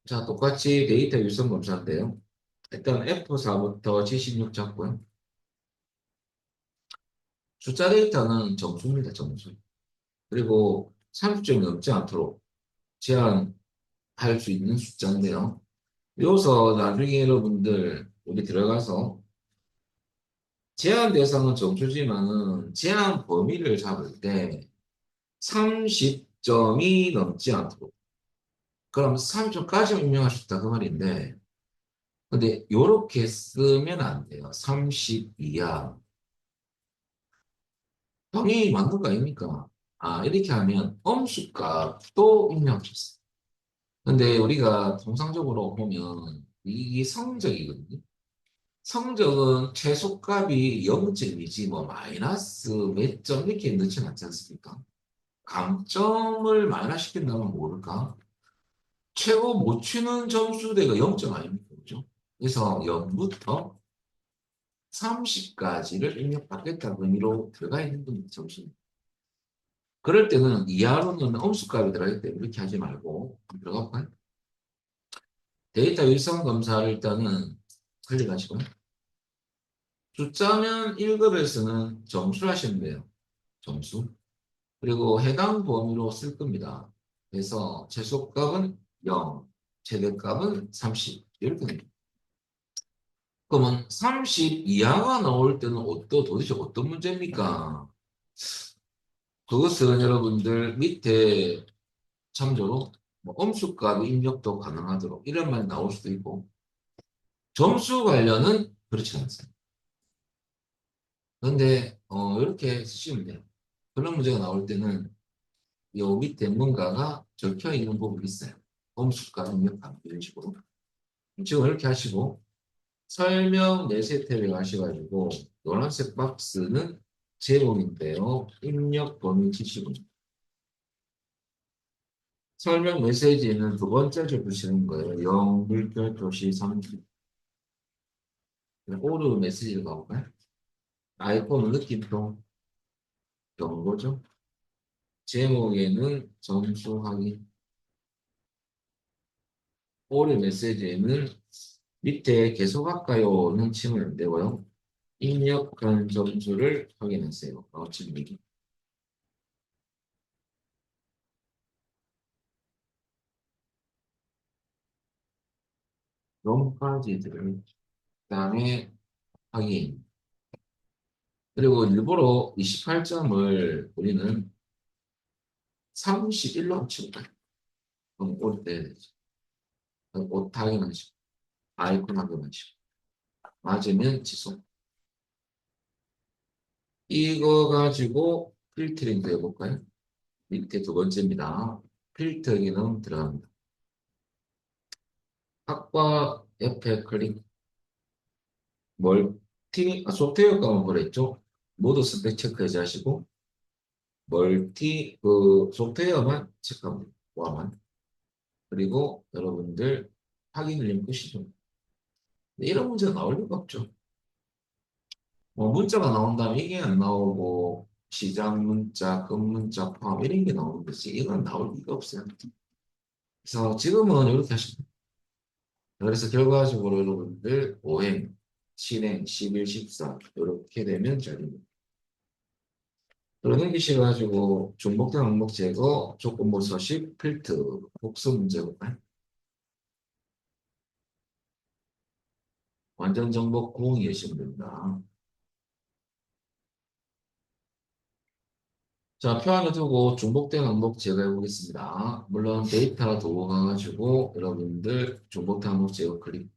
자, 똑같이 데이터 유선 검사인데요. 일단 F4부터 G16 잡고요. 숫자 데이터는 정수입니다, 정수. 그리고 30점이 넘지 않도록 제한할 수 있는 숫자인데요. 여기서 나중에 여러분들 여기 들어가서 제한 대상은 정수지만은 제한 범위를 잡을 때 30점이 넘지 않도록. 그럼 30점까지 입력할 수 있다 그 말인데 근데 요렇게 쓰면 안 돼요. 30 이하. 당연히 맞는 거 아닙니까? 아, 이렇게 하면 엄수값도 입력할 수 있어요. 근데 우리가 통상적으로 보면 이게 성적이거든요. 성적은 최소값이 0점이지 뭐 마이너스 몇 점 이렇게 넣지 않지 않습니까? 감점을 마이너스 시킨다면 모를까? 최고 못 치는 점수대가 0점 아닙니까? 그죠? 그래서 0부터 30까지를 입력받겠다는 의미로 들어가 있는 겁니다, 점수는. 그럴 때는 이하로는 엄수값이 들어가기 때문에 이렇게 하지 말고 들어가 볼까요? 데이터 일성 검사를 일단은 클릭하시고요. 숫자면 1급에서는 점수를 하시면 돼요. 점수. 그리고 해당 범위로 쓸 겁니다. 그래서 최소값은 0, 최대값은 30 이렇게 됩니다. 그러면 30 이하가 나올 때는 도대체 어떤 문제입니까? 그것은 여러분들 밑에 참조로 뭐 엄수값 입력도 가능하도록 이런 말이 나올 수도 있고 점수 관련은 그렇지 않습니다. 그런데 이렇게 쓰시면 돼요. 그런 문제가 나올 때는 요 밑에 뭔가가 적혀 있는 부분이 있어요. 엄수값 입력함 이런 식으로. 지금 이렇게 하시고 설명 내세 탭에 가셔가지고 노란색 박스는 제목인데요. 입력 범위 치시고 설명 메시지는 두 번째 줄 보시는 거예요. 0, 물결, 도시, 30. 오류 메시지를 가볼까요? 아이콘 느낌표 정보죠. 제목에는 점수 확인. 오류 메시지에는 밑에 계속할까요는 치면 안 되고요. 입력한 점수를 확인하세요. 치면 되죠. 롱까지 들을 그다음에 확인. 그리고 일부러 28점을 우리는 31로 치울까요? 그럼 올 때, 옷 확인하시고 아이콘 확인하시고. 맞으면 지속. 이거 가지고 필터링도 해볼까요? 밑에 두 번째입니다. 필터 기능 들어갑니다. 학과 옆에 클릭, 소프트웨어 가면 뭐랬죠? 모두 스펙 체크해제 하시고, 소프트웨어만 체크합니다. 와만. 그리고 여러분들 확인 눌리면 끝이죠. 이런 문제가 나올 리가 없죠. 뭐 문자가 나온다면 이게 안 나오고, 시장 문자, 금 문자 포함 이런 게 나오는 거지. 이건 나올 리가 없어요. 그래서 지금은 이렇게 하시면 그래서 결과적으로 여러분들 5행, 실행, 11, 14 이렇게 되면 잘입니다. 그런 기시가지고 중복된 항목 제거, 조건부 서식, 필터, 복수 문제 볼까요? 완전 정복 구멍이 계시면 됩니다. 자, 표 안에 두고 중복된 항목 제거해 보겠습니다. 물론 데이터 도구 가가지고 여러분들 중복된 항목 제거 클릭.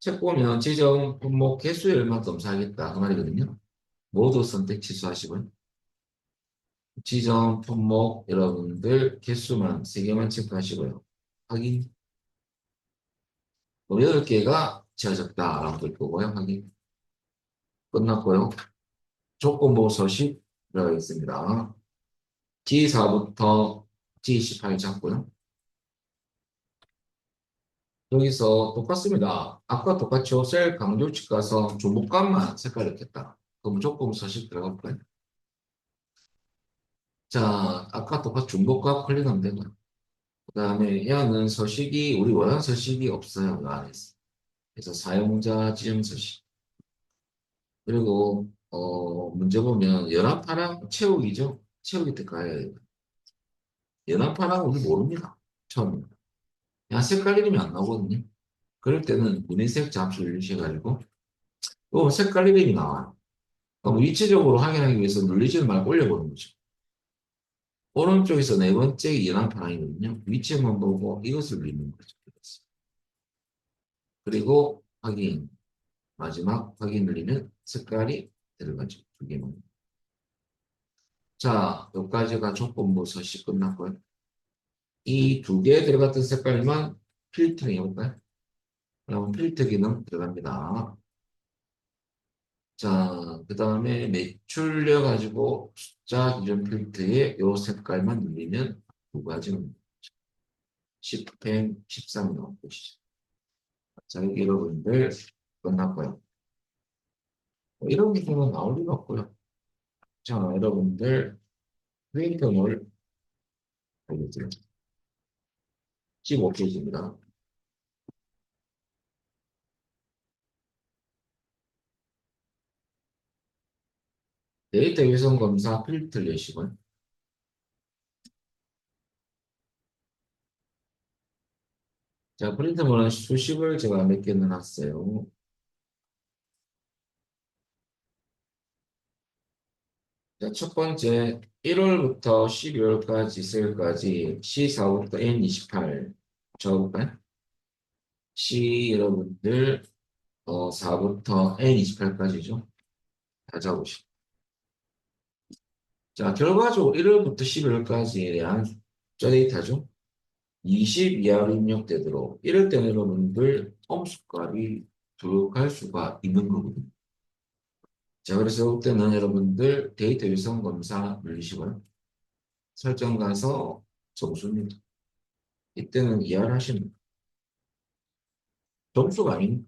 책 보면 지정 품목 개수에 얼마 검사하겠다 그 말이거든요. 모두 선택 취소하시고요. 지정 품목 여러분들 개수만 3개만 체크하시고요. 확인. 그럼 8개가 지어졌다라고 볼 거고요. 확인. 끝났고요. 조건부 서식 들어가 있습니다. G4부터 G18 잡고요. 여기서 똑같습니다. 아까 똑같죠? 셀 강조치 가서 주목값만 색깔 넣겠다. 그럼 조건부 서식 들어가 볼까요? 자, 아까 똑같이 중복값 클릭하면 되고요. 그 다음에 얘는 서식이 우리 원하는 서식이 없어요. 이 안에서. 그래서 사용자 지정 서식. 그리고 문제 보면 연합하랑 채우기죠. 채우기 때 가야 돼요. 연합하랑 우리 모릅니다. 처음에. 그냥 색깔 이름이 안 나오거든요. 그럴 때는 문의색 잠수를 유시해가지고 색깔 이름이 나와요. 그럼 위치적으로 확인하기 위해서 눌리지는 말고 올려보는 거죠. 오른쪽에서 네 번째 연합파랑이거든요. 위치만 보고 이것을 누르는 거죠. 그리고 확인. 마지막 확인 눌리면 색깔이 들어가죠. 두 개만. 자, 여기까지가 조건부 서식 끝났고요. 이 두 개에 들어갔던 색깔만 필터링 해볼까요? 그럼 필터 기능 들어갑니다. 자, 그 다음에 매출려 가지고 숫자 기준 필터에 요 색깔만 누르면 두 가지는 10펜, 13이 나온 것이죠. 자, 여기 여러분들 끝났고요. 이런 기능은 나올 리가 없고요. 자, 여러분들 프린터물 알려드려요. 15페이지입니다. 데이터 위성 검사 필터 내시고요. 자, 프린터물은 수식을 제가 몇 개 넣어놨어요. 자, 첫 번째 1월부터 12월까지 셀까지 C4부터 N28 적어볼까요? C 여러분들 4부터 N28까지죠. 다 적으시고. 자, 결과적으로 1월부터 12월까지에 대한 숫자 데이터죠. 20 이하로 입력되도록 이럴 때는 여러분들 엄수값이 들어갈 수가 있는 거거든요. 자, 그래서 이때는 여러분들 데이터 유성 검사 눌리시고요. 설정 가서 점수입니다. 이때는 이하를 하시면 돼요. 점수가 아닌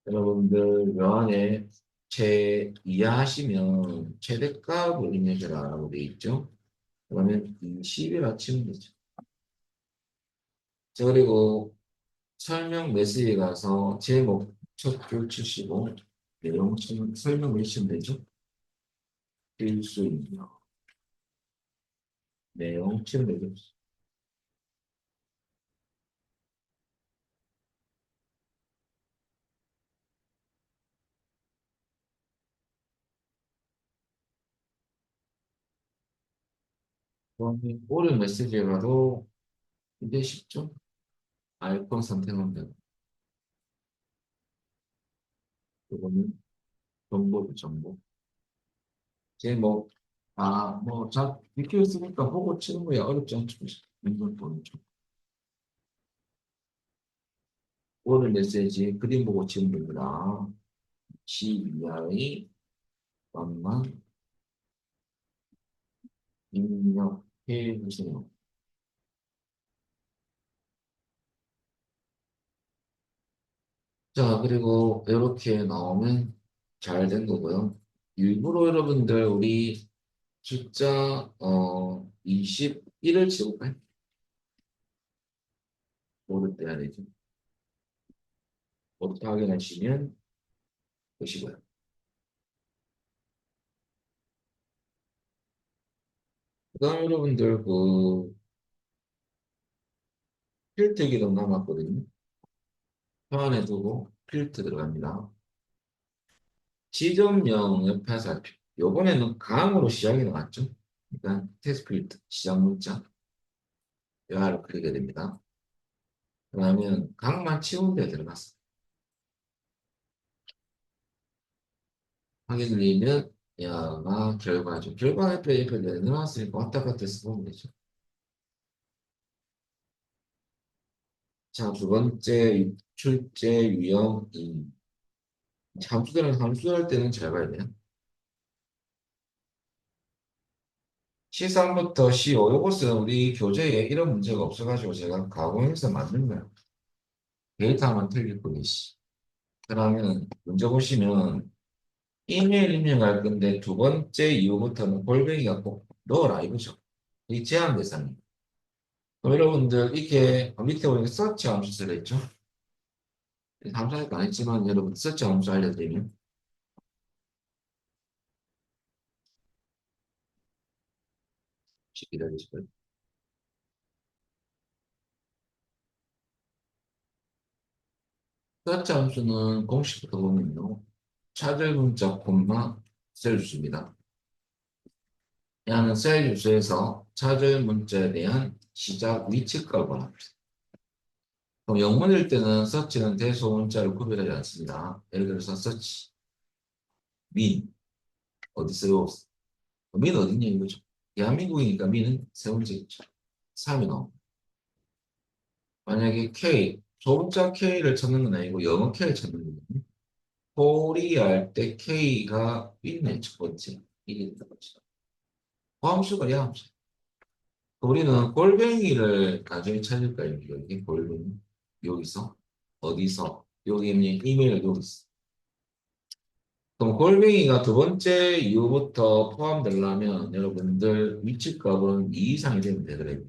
여러분들 묘안에 이하하시면 최대값을 입력해라라고 되어 있죠. 그러면 20이라 치면 되죠. 자, 그리고 설명 메시지 가서 제목 첫 줄 치시고 내용 설명을 치면 되죠. 필수입니다. 내용 치면 되죠. 그러면 오른 메시지에 가도 이게 쉽죠? 아이콘 선택하면 되고, 이거는 정보도 정보. 이제 뭐, 자, 위키를 쓰니까 보고 치는 거야. 어렵지 않죠? 이건 보죠. 오늘 메시지 그림 보고 치는 겁니다. GEI 만 입력해 주세요. 자, 그리고 이렇게 나오면 잘 된 거고요. 일부러 여러분들 우리 숫자 21을 지울까요? 뭐를 떼야 되죠? 어떻게 확인하시면 보시고요. 그다음 여러분들 그 필터 기능 남았거든요. 표안에 두고 필터 들어갑니다. 지점명 옆에 살펴. 요번에는 강으로 시작이 나왔죠. 일단 테스트 필터 시작 문자 여하를 클릭해야 됩니다. 그러면 강만 치운 데 들어갔어. 확인 누르면 여가 결과죠. 결과 옆에 옆에 내려놨으니까 왔다 갔다 해서 보면 되죠. 자, 두 번째 출제 유형 함수들은 함수할 때는 잘 봐야 돼요. C3부터 C5 요것은 우리 교재에 이런 문제가 없어가지고 제가 가공해서 만든 거예요. 데이터만 틀릴 뿐이지. 그러면 문제 보시면 이메일 입력할 건데 두 번째 이후부터는 골뱅이가 꼭 넣어라 이거죠. 이 제한 대상입니다. 그럼 여러분들 이렇게 밑에 보니까 서치 함수 쓰려 있죠. 함수니까 안 했지만 여러분 서치 함수 알려드리면 기다리시고요. 서치 함수는 공식부터 보면요. 차들 문자 콤마 셀 주소입니다. 야는 셀 주소에서 차들 문자에 대한 시작 위치값을 합니다. 그럼 영문일 때는 서치는 대소 문자를 구별하지 않습니다. 예를 들어서 서치 민 어디서요? 민 어디냐 이거죠. 대한민국이니까 민은 세 번째겠죠. 3이 나옵니다. 만약에 K 소문자 K를 찾는 건 아니고 영어 K를 찾는 거거든요. 코리아 할 때 K가 있네 첫 번째. 이게 두 번째. 함수가 야함수. 우리는 골뱅이를 나중에 찾을까요? 여기 골뱅이 여기서 어디서 여기 있는 이메일 여기 있어. 그럼 골뱅이가 두 번째 이후부터 포함되려면 여러분들 위치값은 2 이상이 되면 되더라고요.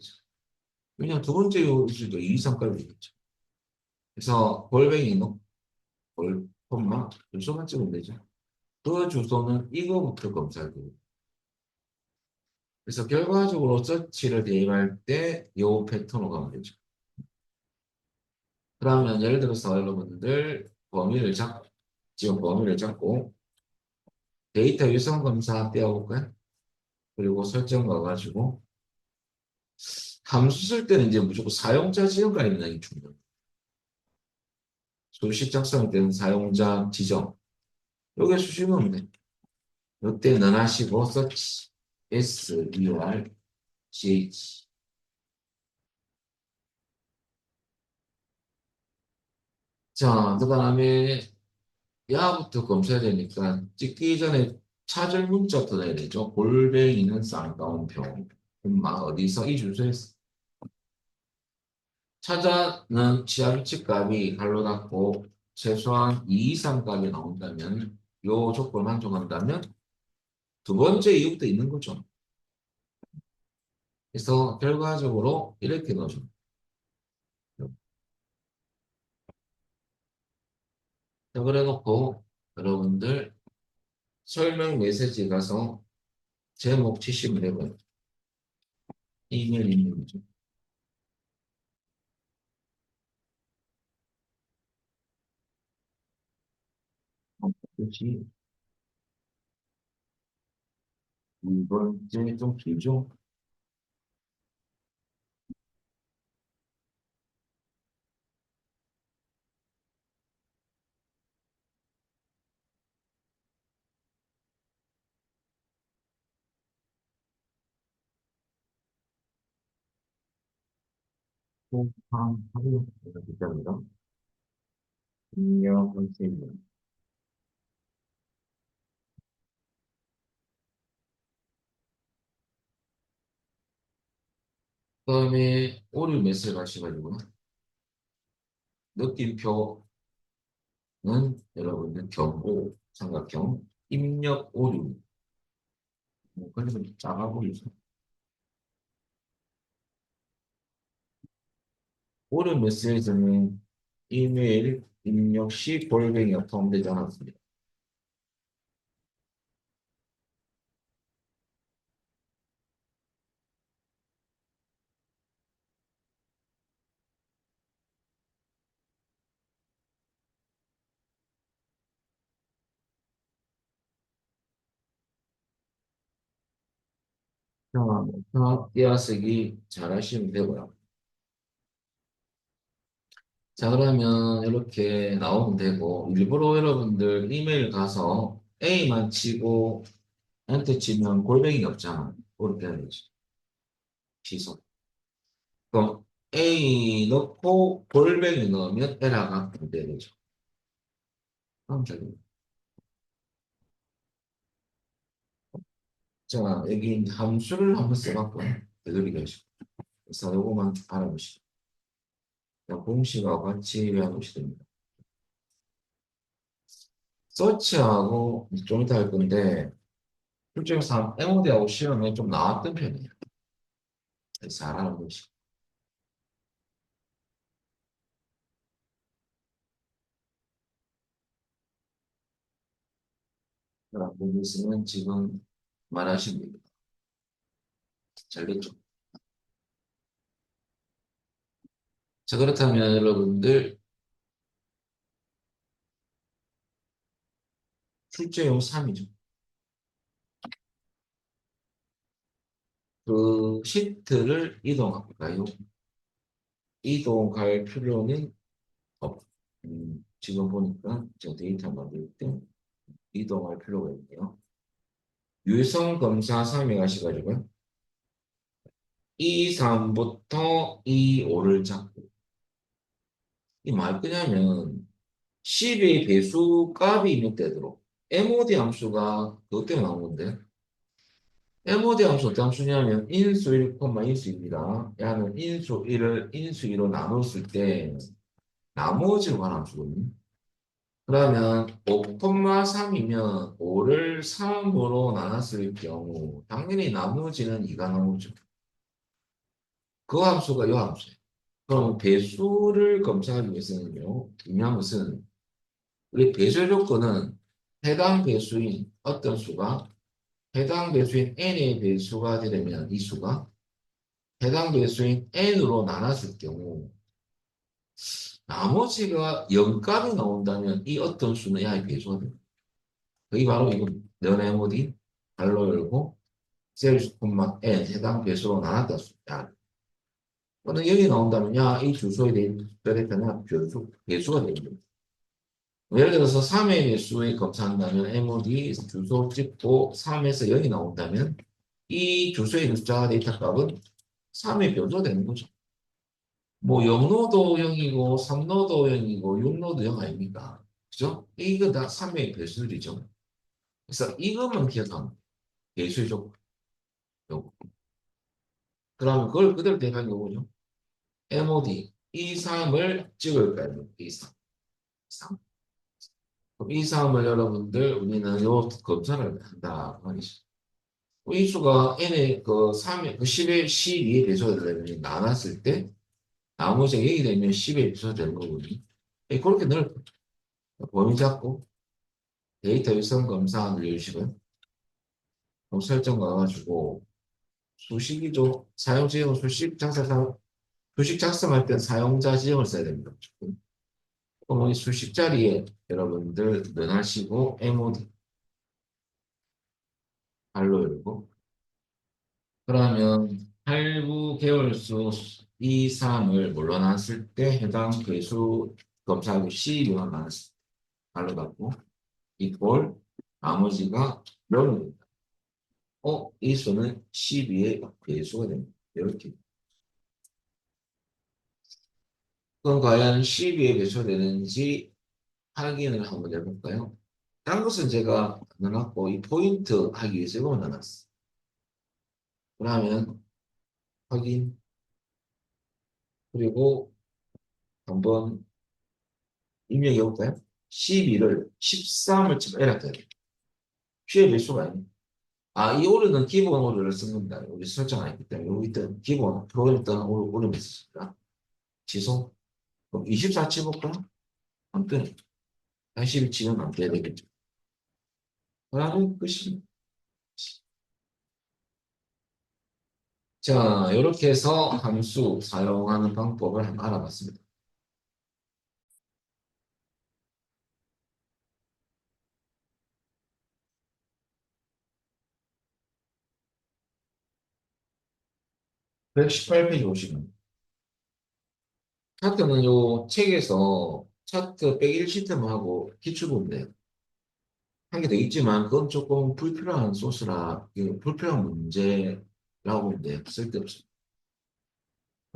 왜냐면 두 번째 이후도 2 이상 값이 되겠죠. 그래서 골뱅이는 콤마 주소만 찍으면 되죠. 그 주소는 이거부터 검사하고. 그래서 결과적으로 서치를 대입할 때 이 패턴으로 가면 되죠. 그러면 예를 들어서 여러분들 지금 범위를 잡고 데이터 유선 검사 떼어볼까요? 그리고 설정 가가지고 함수 쓸 때는 이제 무조건 사용자 지정가 있는 게 중요해요. 수식 작성할 때는 사용자 지정. 여기에 수식하면 돼. 이때는 하시고 search search 자, 그 다음에 야부터 검사해야 되니까 찍기 전에 찾을 문자부터 내야 되죠. 골뱅이는 쌍따옴표. 엄마 어디서 이 주소에서 찾아는 지하 위치 값이 갈로 닫고 최소한 2 이상 값이 나온다면 요 조건을 만족한다면 두 번째 이유부터 있는 거죠. 그래서 결과적으로 이렇게 넣어줘. 자, 그래 놓고 여러분들 설명 메시지 가서 제목 치시면 되고요. 이메일 있는 거죠. 그렇지. 두 번째 좀 길죠. 하고 있답니다. 입력 선생님. 그다음에 오류 메시지 가셔가지고 느낌표는 여러분들 경고 삼각형 입력 오류 그래서 작아 보이죠. 오류 메시지는 이메일 입력 시 골뱅이가 포함되지 않았습니다. 띄어쓰기 잘 하시면 되고요. 자, 그러면 이렇게 나오면 되고, 일부러 여러분들 이메일 가서 A만 치고 엔터 치면 골뱅이가 없잖아. 그렇게 해야 되지. 취소. 그럼 A 넣고 골뱅이 넣으면 에러가 안 되죠. 그럼 저기. 자, 여기 함수를 한번 써봤고요. 되돌리기 하시고. 그래서 요거만 알아보시고. 공식하고 같이 외워보시면 됩니다. 서치하고 좀 이따 할 건데, 실제로 MOD하고 시험에 좀 나왔던 편이에요. 잘 알아보시고. 부분 있으면 지금 말하시면 됩니다. 잘 됐죠? 자, 그렇다면 여러분들 출제용 3이죠. 그 시트를 이동할까요? 이동할 필요는 없. 지금 보니까 저 데이터 만들 때 이동할 필요가 있네요. 유성 검사 3에 가셔가지고요. E3부터 E5를 잡고 이 말 그냐면 10의 배수 값이 입력되도록 MOD 함수가 그것 때문에 나온 건데 MOD 함수 어떤 함수냐면 인수 1, 인수입니다. 야는 인수 1을 인수 2로 나눴을 때 나머지로 가는 함수거든요. 그러면 5,3이면 5를 3으로 나눴을 경우 당연히 나머지는 2가 나오죠. 그 함수가 이 함수예요. 그럼 배수를 검사하기 위해서는요. 중요한 것은 우리 배수 조건은 해당 배수인 어떤 수가 해당 배수인 n의 배수가 되려면 이 수가 해당 배수인 n으로 나눴을 경우 나머지가 0값이 나온다면 이 어떤 수는 야의 배수가 됩니다. 그게 바로 이거 너네 모디 발로 열고 셀수 콤마 n 해당 배수로 나눴다 야. 그러면 여기 나온다면 야이 주소에 대한 별에다가 배수가 됩니다. 예를 들어서 3의 배수에 검사한다면 MOD 주소 찍고 3에서 0이 나온다면 이 주소에 있는 숫자 데이터 값은 3의 변수가 되는 거죠. 뭐 0노도 0이고 3노도 0이고 6노도 0 아닙니까? 그죠? 이거 다 3의 배수들이죠. 그래서 이것만 기억하면 배수의 조건. 요거. 그러면 그걸 그대로 대입하는 거죠. MOD E3을 찍을까요? E3. 3. 그럼 E3을 여러분들 우리는 요 검사를 한다 말이죠. 이 수가 n의 그 3의 그 10의 12의 배수가 되면 나눴을 때 나머지가 0이 되면 10의 배수가 되는 거거든요. 그렇게 넓 범위 잡고 데이터 유선 검사 늘려주시고요. 그럼 설정 가가지고 수식이죠. 사용 지형 수식 작성할 땐 사용자 지형을 써야 됩니다. 그럼 이 수식 자리에 여러분들 넣어하시고 MOD 발로 열고 그러면 할부 계열수 이 사항을 물러났을 때 해당 배수 검사하고 C로만 나눴을 때 발로 받고 이꼴 나머지가 0입니다. 이 수는 12의 배수가 됩니다. 이렇게 그건 과연 12에 배출되는지 확인을 한번 해볼까요? 다른 것은 제가 넣어놨고, 이 포인트 하기 위해서 이거 넣어놨어. 그러면 확인, 그리고 한번 입력해 볼까요? 12를 13을 치면 에러 떠요. 피해 배수가 아니에요. 아, 이 오류는 기본 오류를 쓴 겁니다. 우리 설정 안 했기 때문에 여기 있던 기본 프로그램 있던 오류를 있었습니다. 취소. 그럼 24 치볼까? 안 뜨네. 12 치면 안 돼야 되겠죠. 그러면 끝이. 자, 이렇게 해서 함수 사용하는 방법을 한번 알아봤습니다. 백 118페이지 오시면 차트는 요 책에서 차트 101 시스템하고 기출부인데 한 개 더 있지만 그건 조금 불필요한 소스라 이거 불필요한 문제라고 보는데 쓸데없어.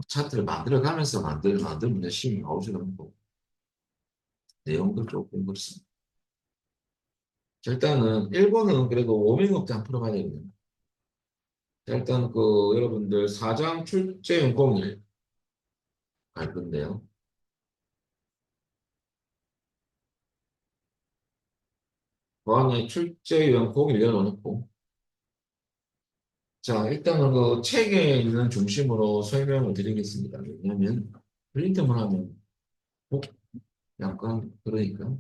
차트를 만들어가면서 만들 문제 시험이 나오지도 않고 내용도 조금 그렇습니다. 자, 일단은 1번은 그래도 워밍업 때 풀어봐야 되거든요. 자, 일단 그 여러분들 4장 출제용 공일 갈 건데요. 그 안에 출제용 공일 열어놓고 자, 일단은 그 책에 있는 중심으로 설명을 드리겠습니다. 왜냐하면 프린트만 하면 약간 그러니까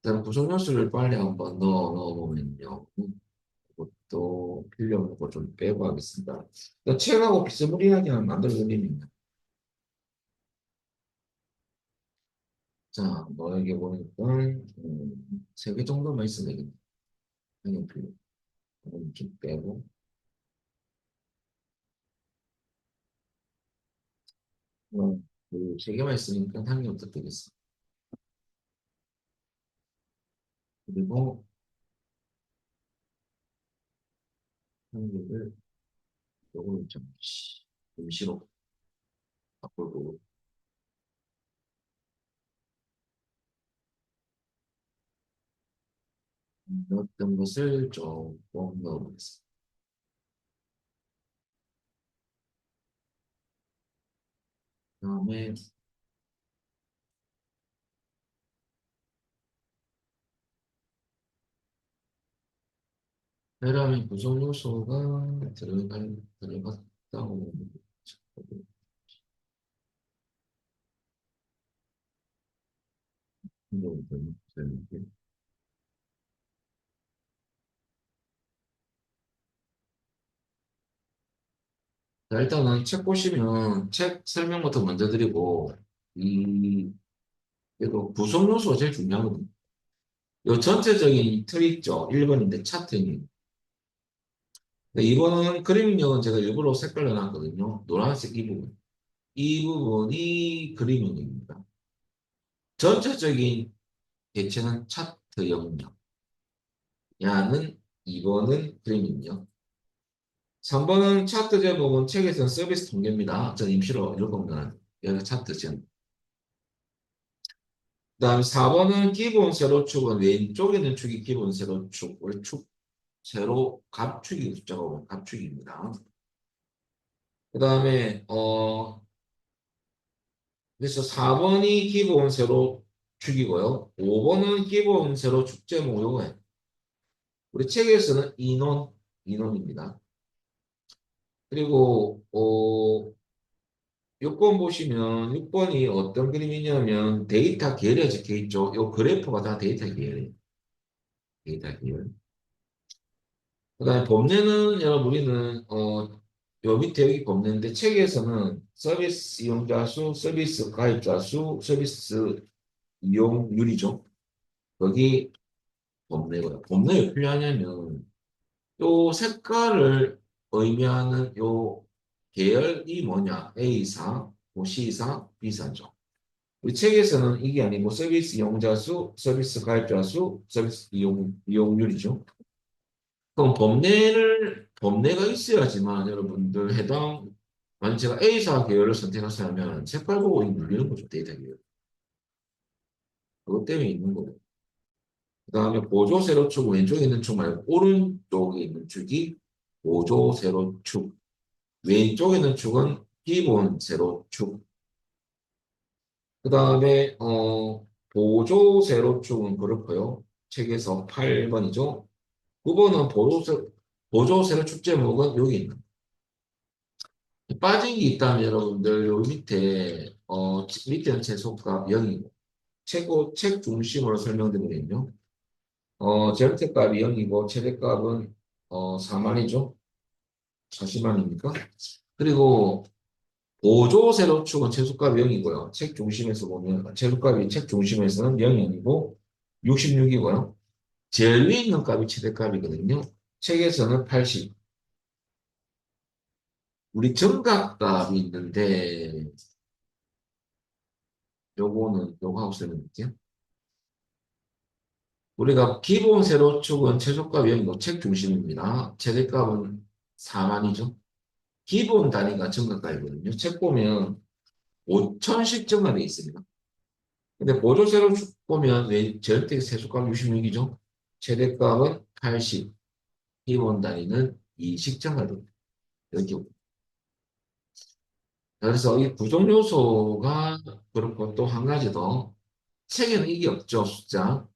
일단 구성 요소를 빨리 한번 넣어보면요. 그것도 필요 없는 거 좀 빼고 하겠습니다. 그러니까 책하고 비스무리하게 만들어 드립니다. 자, 뭐 여기 보니까 3개 정도만 있어야 되겠네. 그냥 필요. 이건 좀 빼고 그 3개만 있으니까 한 개부터 되겠어. 그리고 한 개를 요거는 임시로 바꾸고 넣었던 것을 조금 넣어보겠습니다. 그다음에 페라민 구성 요소가 들어갔다고 생각이 자, 일단은 책 보시면 책 설명부터 먼저 드리고 이 그리고 구성 요소가 제일 중요하거든요. 요 전체적인 틀 있죠. 1번인데 차트님. 2번은 그림 입력은 제가 일부러 색깔로 놨거든요. 노란색 이 부분. 이 부분이 그림 입력입니다. 전체적인 개체는 차트 영역. 야는 2번은 그림 입력. 3번은 차트 제목은 책에서는 서비스 통계입니다. 전 임시로 읽어보면 여기 차트 전. 그다음에 4번은 기본 세로축은 왼쪽에 있는 축이 기본 세로축, 우리 축 세로 갑축이 숫자가 오면 갑축입니다. 그다음에 그래서 4번이 기본 세로축이고요. 5번은 기본 세로축 제목 요거예요. 우리 책에서는 인원입니다. 그리고 6번 보시면 6번이 어떤 그림이냐면 데이터 계열에 적혀 있죠. 요 그래프가 다 데이터 계열이에요. 데이터 계열. 그다음에 법례는 여러분 우리는 요 밑에 여기 법례인데 책에서는 서비스 이용자 수, 서비스 가입자 수, 서비스 이용률이죠. 거기 법례고요. 법례 왜 필요하냐면 요 색깔을 의미하는 요 계열이 뭐냐? A사, 뭐 C사, B사죠. 우리 책에서는 이게 아니고 서비스 이용자 수, 서비스 가입자 수, 서비스 이용률이죠. 그럼 법례가 있어야지만 여러분들 해당 만약 제가 A사 계열을 선택하면 색깔 보고 눌리는 거죠, 데이터 계열. 그것 때문에 있는 거고. 그 다음에 보조 세로축 왼쪽에 있는 축 말고 오른쪽에 있는 축이 보조 세로축. 왼쪽에 있는 축은 기본 세로축. 그 다음에 보조 세로축은 그렇고요. 책에서 8번이죠. 9번은 보조 세로축 제목은 여기 있는. 빠진 게 있다면 여러분들 요 밑에 밑에는 최소값 0이고 책 중심으로 설명드리면요. 제로값이 0이고 최대값은 4만이죠. 40만입니까? 그리고 보조 세로축은 최소값이 0이고요. 책 중심에서 보면 최소값이 책 중심에서는 0이 아니고 66이고요. 제일 위에 있는 값이 최대값이거든요. 책에서는 80. 우리 정각값이 있는데 요거하고 설명드릴게요. 우리가 기본 세로축은 최소값 0이고 책 중심입니다. 최대값은 4만이죠. 기본 단위가 정각값이거든요. 책 보면 5천씩 정각되어 있습니다. 근데 보조세로축 보면 왜 절대 세수값 66이죠? 최대값은 80, 기본 단위는 2식 정각됩니다. 이렇게. 그래서 이 부족 요소가 그렇고 또 한 가지 더 책에는 이게 없죠, 숫자.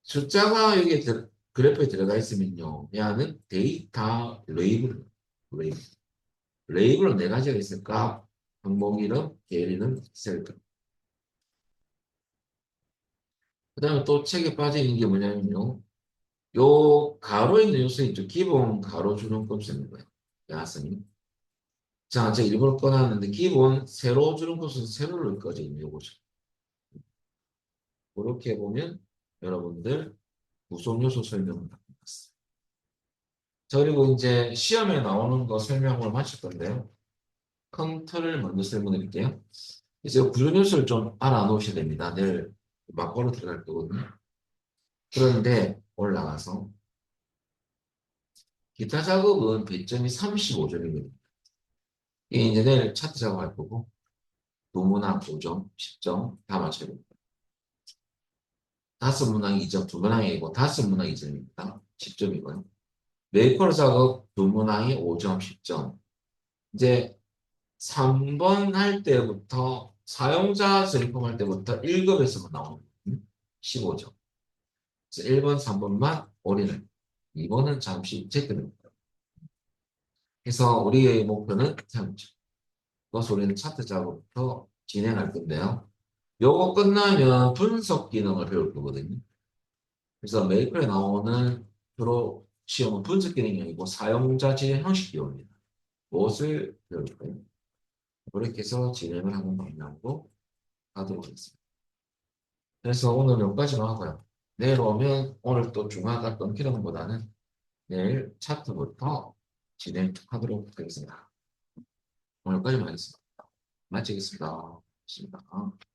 숫자가 여기에 그래프에 들어가 있으면요. 얘는 데이터 레이블. 레이블은 네 가지가 있을까? 항목 이름, 계열 이름, 셀. 그 다음에 또 책에 빠져 있는 게 뭐냐면요. 요 가로 있는 요소 있죠. 기본 가로 주름값 쓰는 거예요. 야선이. 자, 제가 일부러 꺼놨는데 기본 세로 주름값은 세로를 꺼져 있는 요거죠. 그렇게 보면 여러분들 구성 요소 설명을 받습니다. 자, 그리고 이제 시험에 나오는 거 설명을 마칠 건데요. 큰 틀을 먼저 설명드릴게요. 이제 구성 요소를 좀 알아놓으셔야 됩니다. 내일 막바로 들어갈 거거든요. 그런데 올라가서 기타 작업은 배점이 35점이거든요. 이게 이제 내일 차트 작업할 거고 도문항 5점, 10점 다 맞춰야 됩니다. 다섯 문항 2점, 두 문항이고 다섯 문항 2점입니다. 10점이고요. 메이커 작업 두 문항이 5점, 10점. 이제 3번 할 때부터 사용자 점검할 때부터 1급에서만 나오는 15점. 그래서 1번, 3번만 올인을. 2번은 잠시 체크됩니다. 그래서 우리의 목표는 3점. 그래서 우리는 차트 작업부터 진행할 건데요. 요거 끝나면 분석 기능을 배울 거거든요. 그래서 메이커에 나오는 주로 시험은 분석 기능이 아니고 사용자 진행 형식 기호입니다. 무엇을 배울까요? 그렇게 해서 진행을 하는 방향으로 가도록 하겠습니다. 그래서 오늘 여기까지만 하고요. 내일 오면 오늘 또 중화가 끊기는 것보다는 내일 차트부터 진행하도록 하겠습니다. 오늘 여기까지만 하겠습니다. 마치겠습니다. 고맙습니다.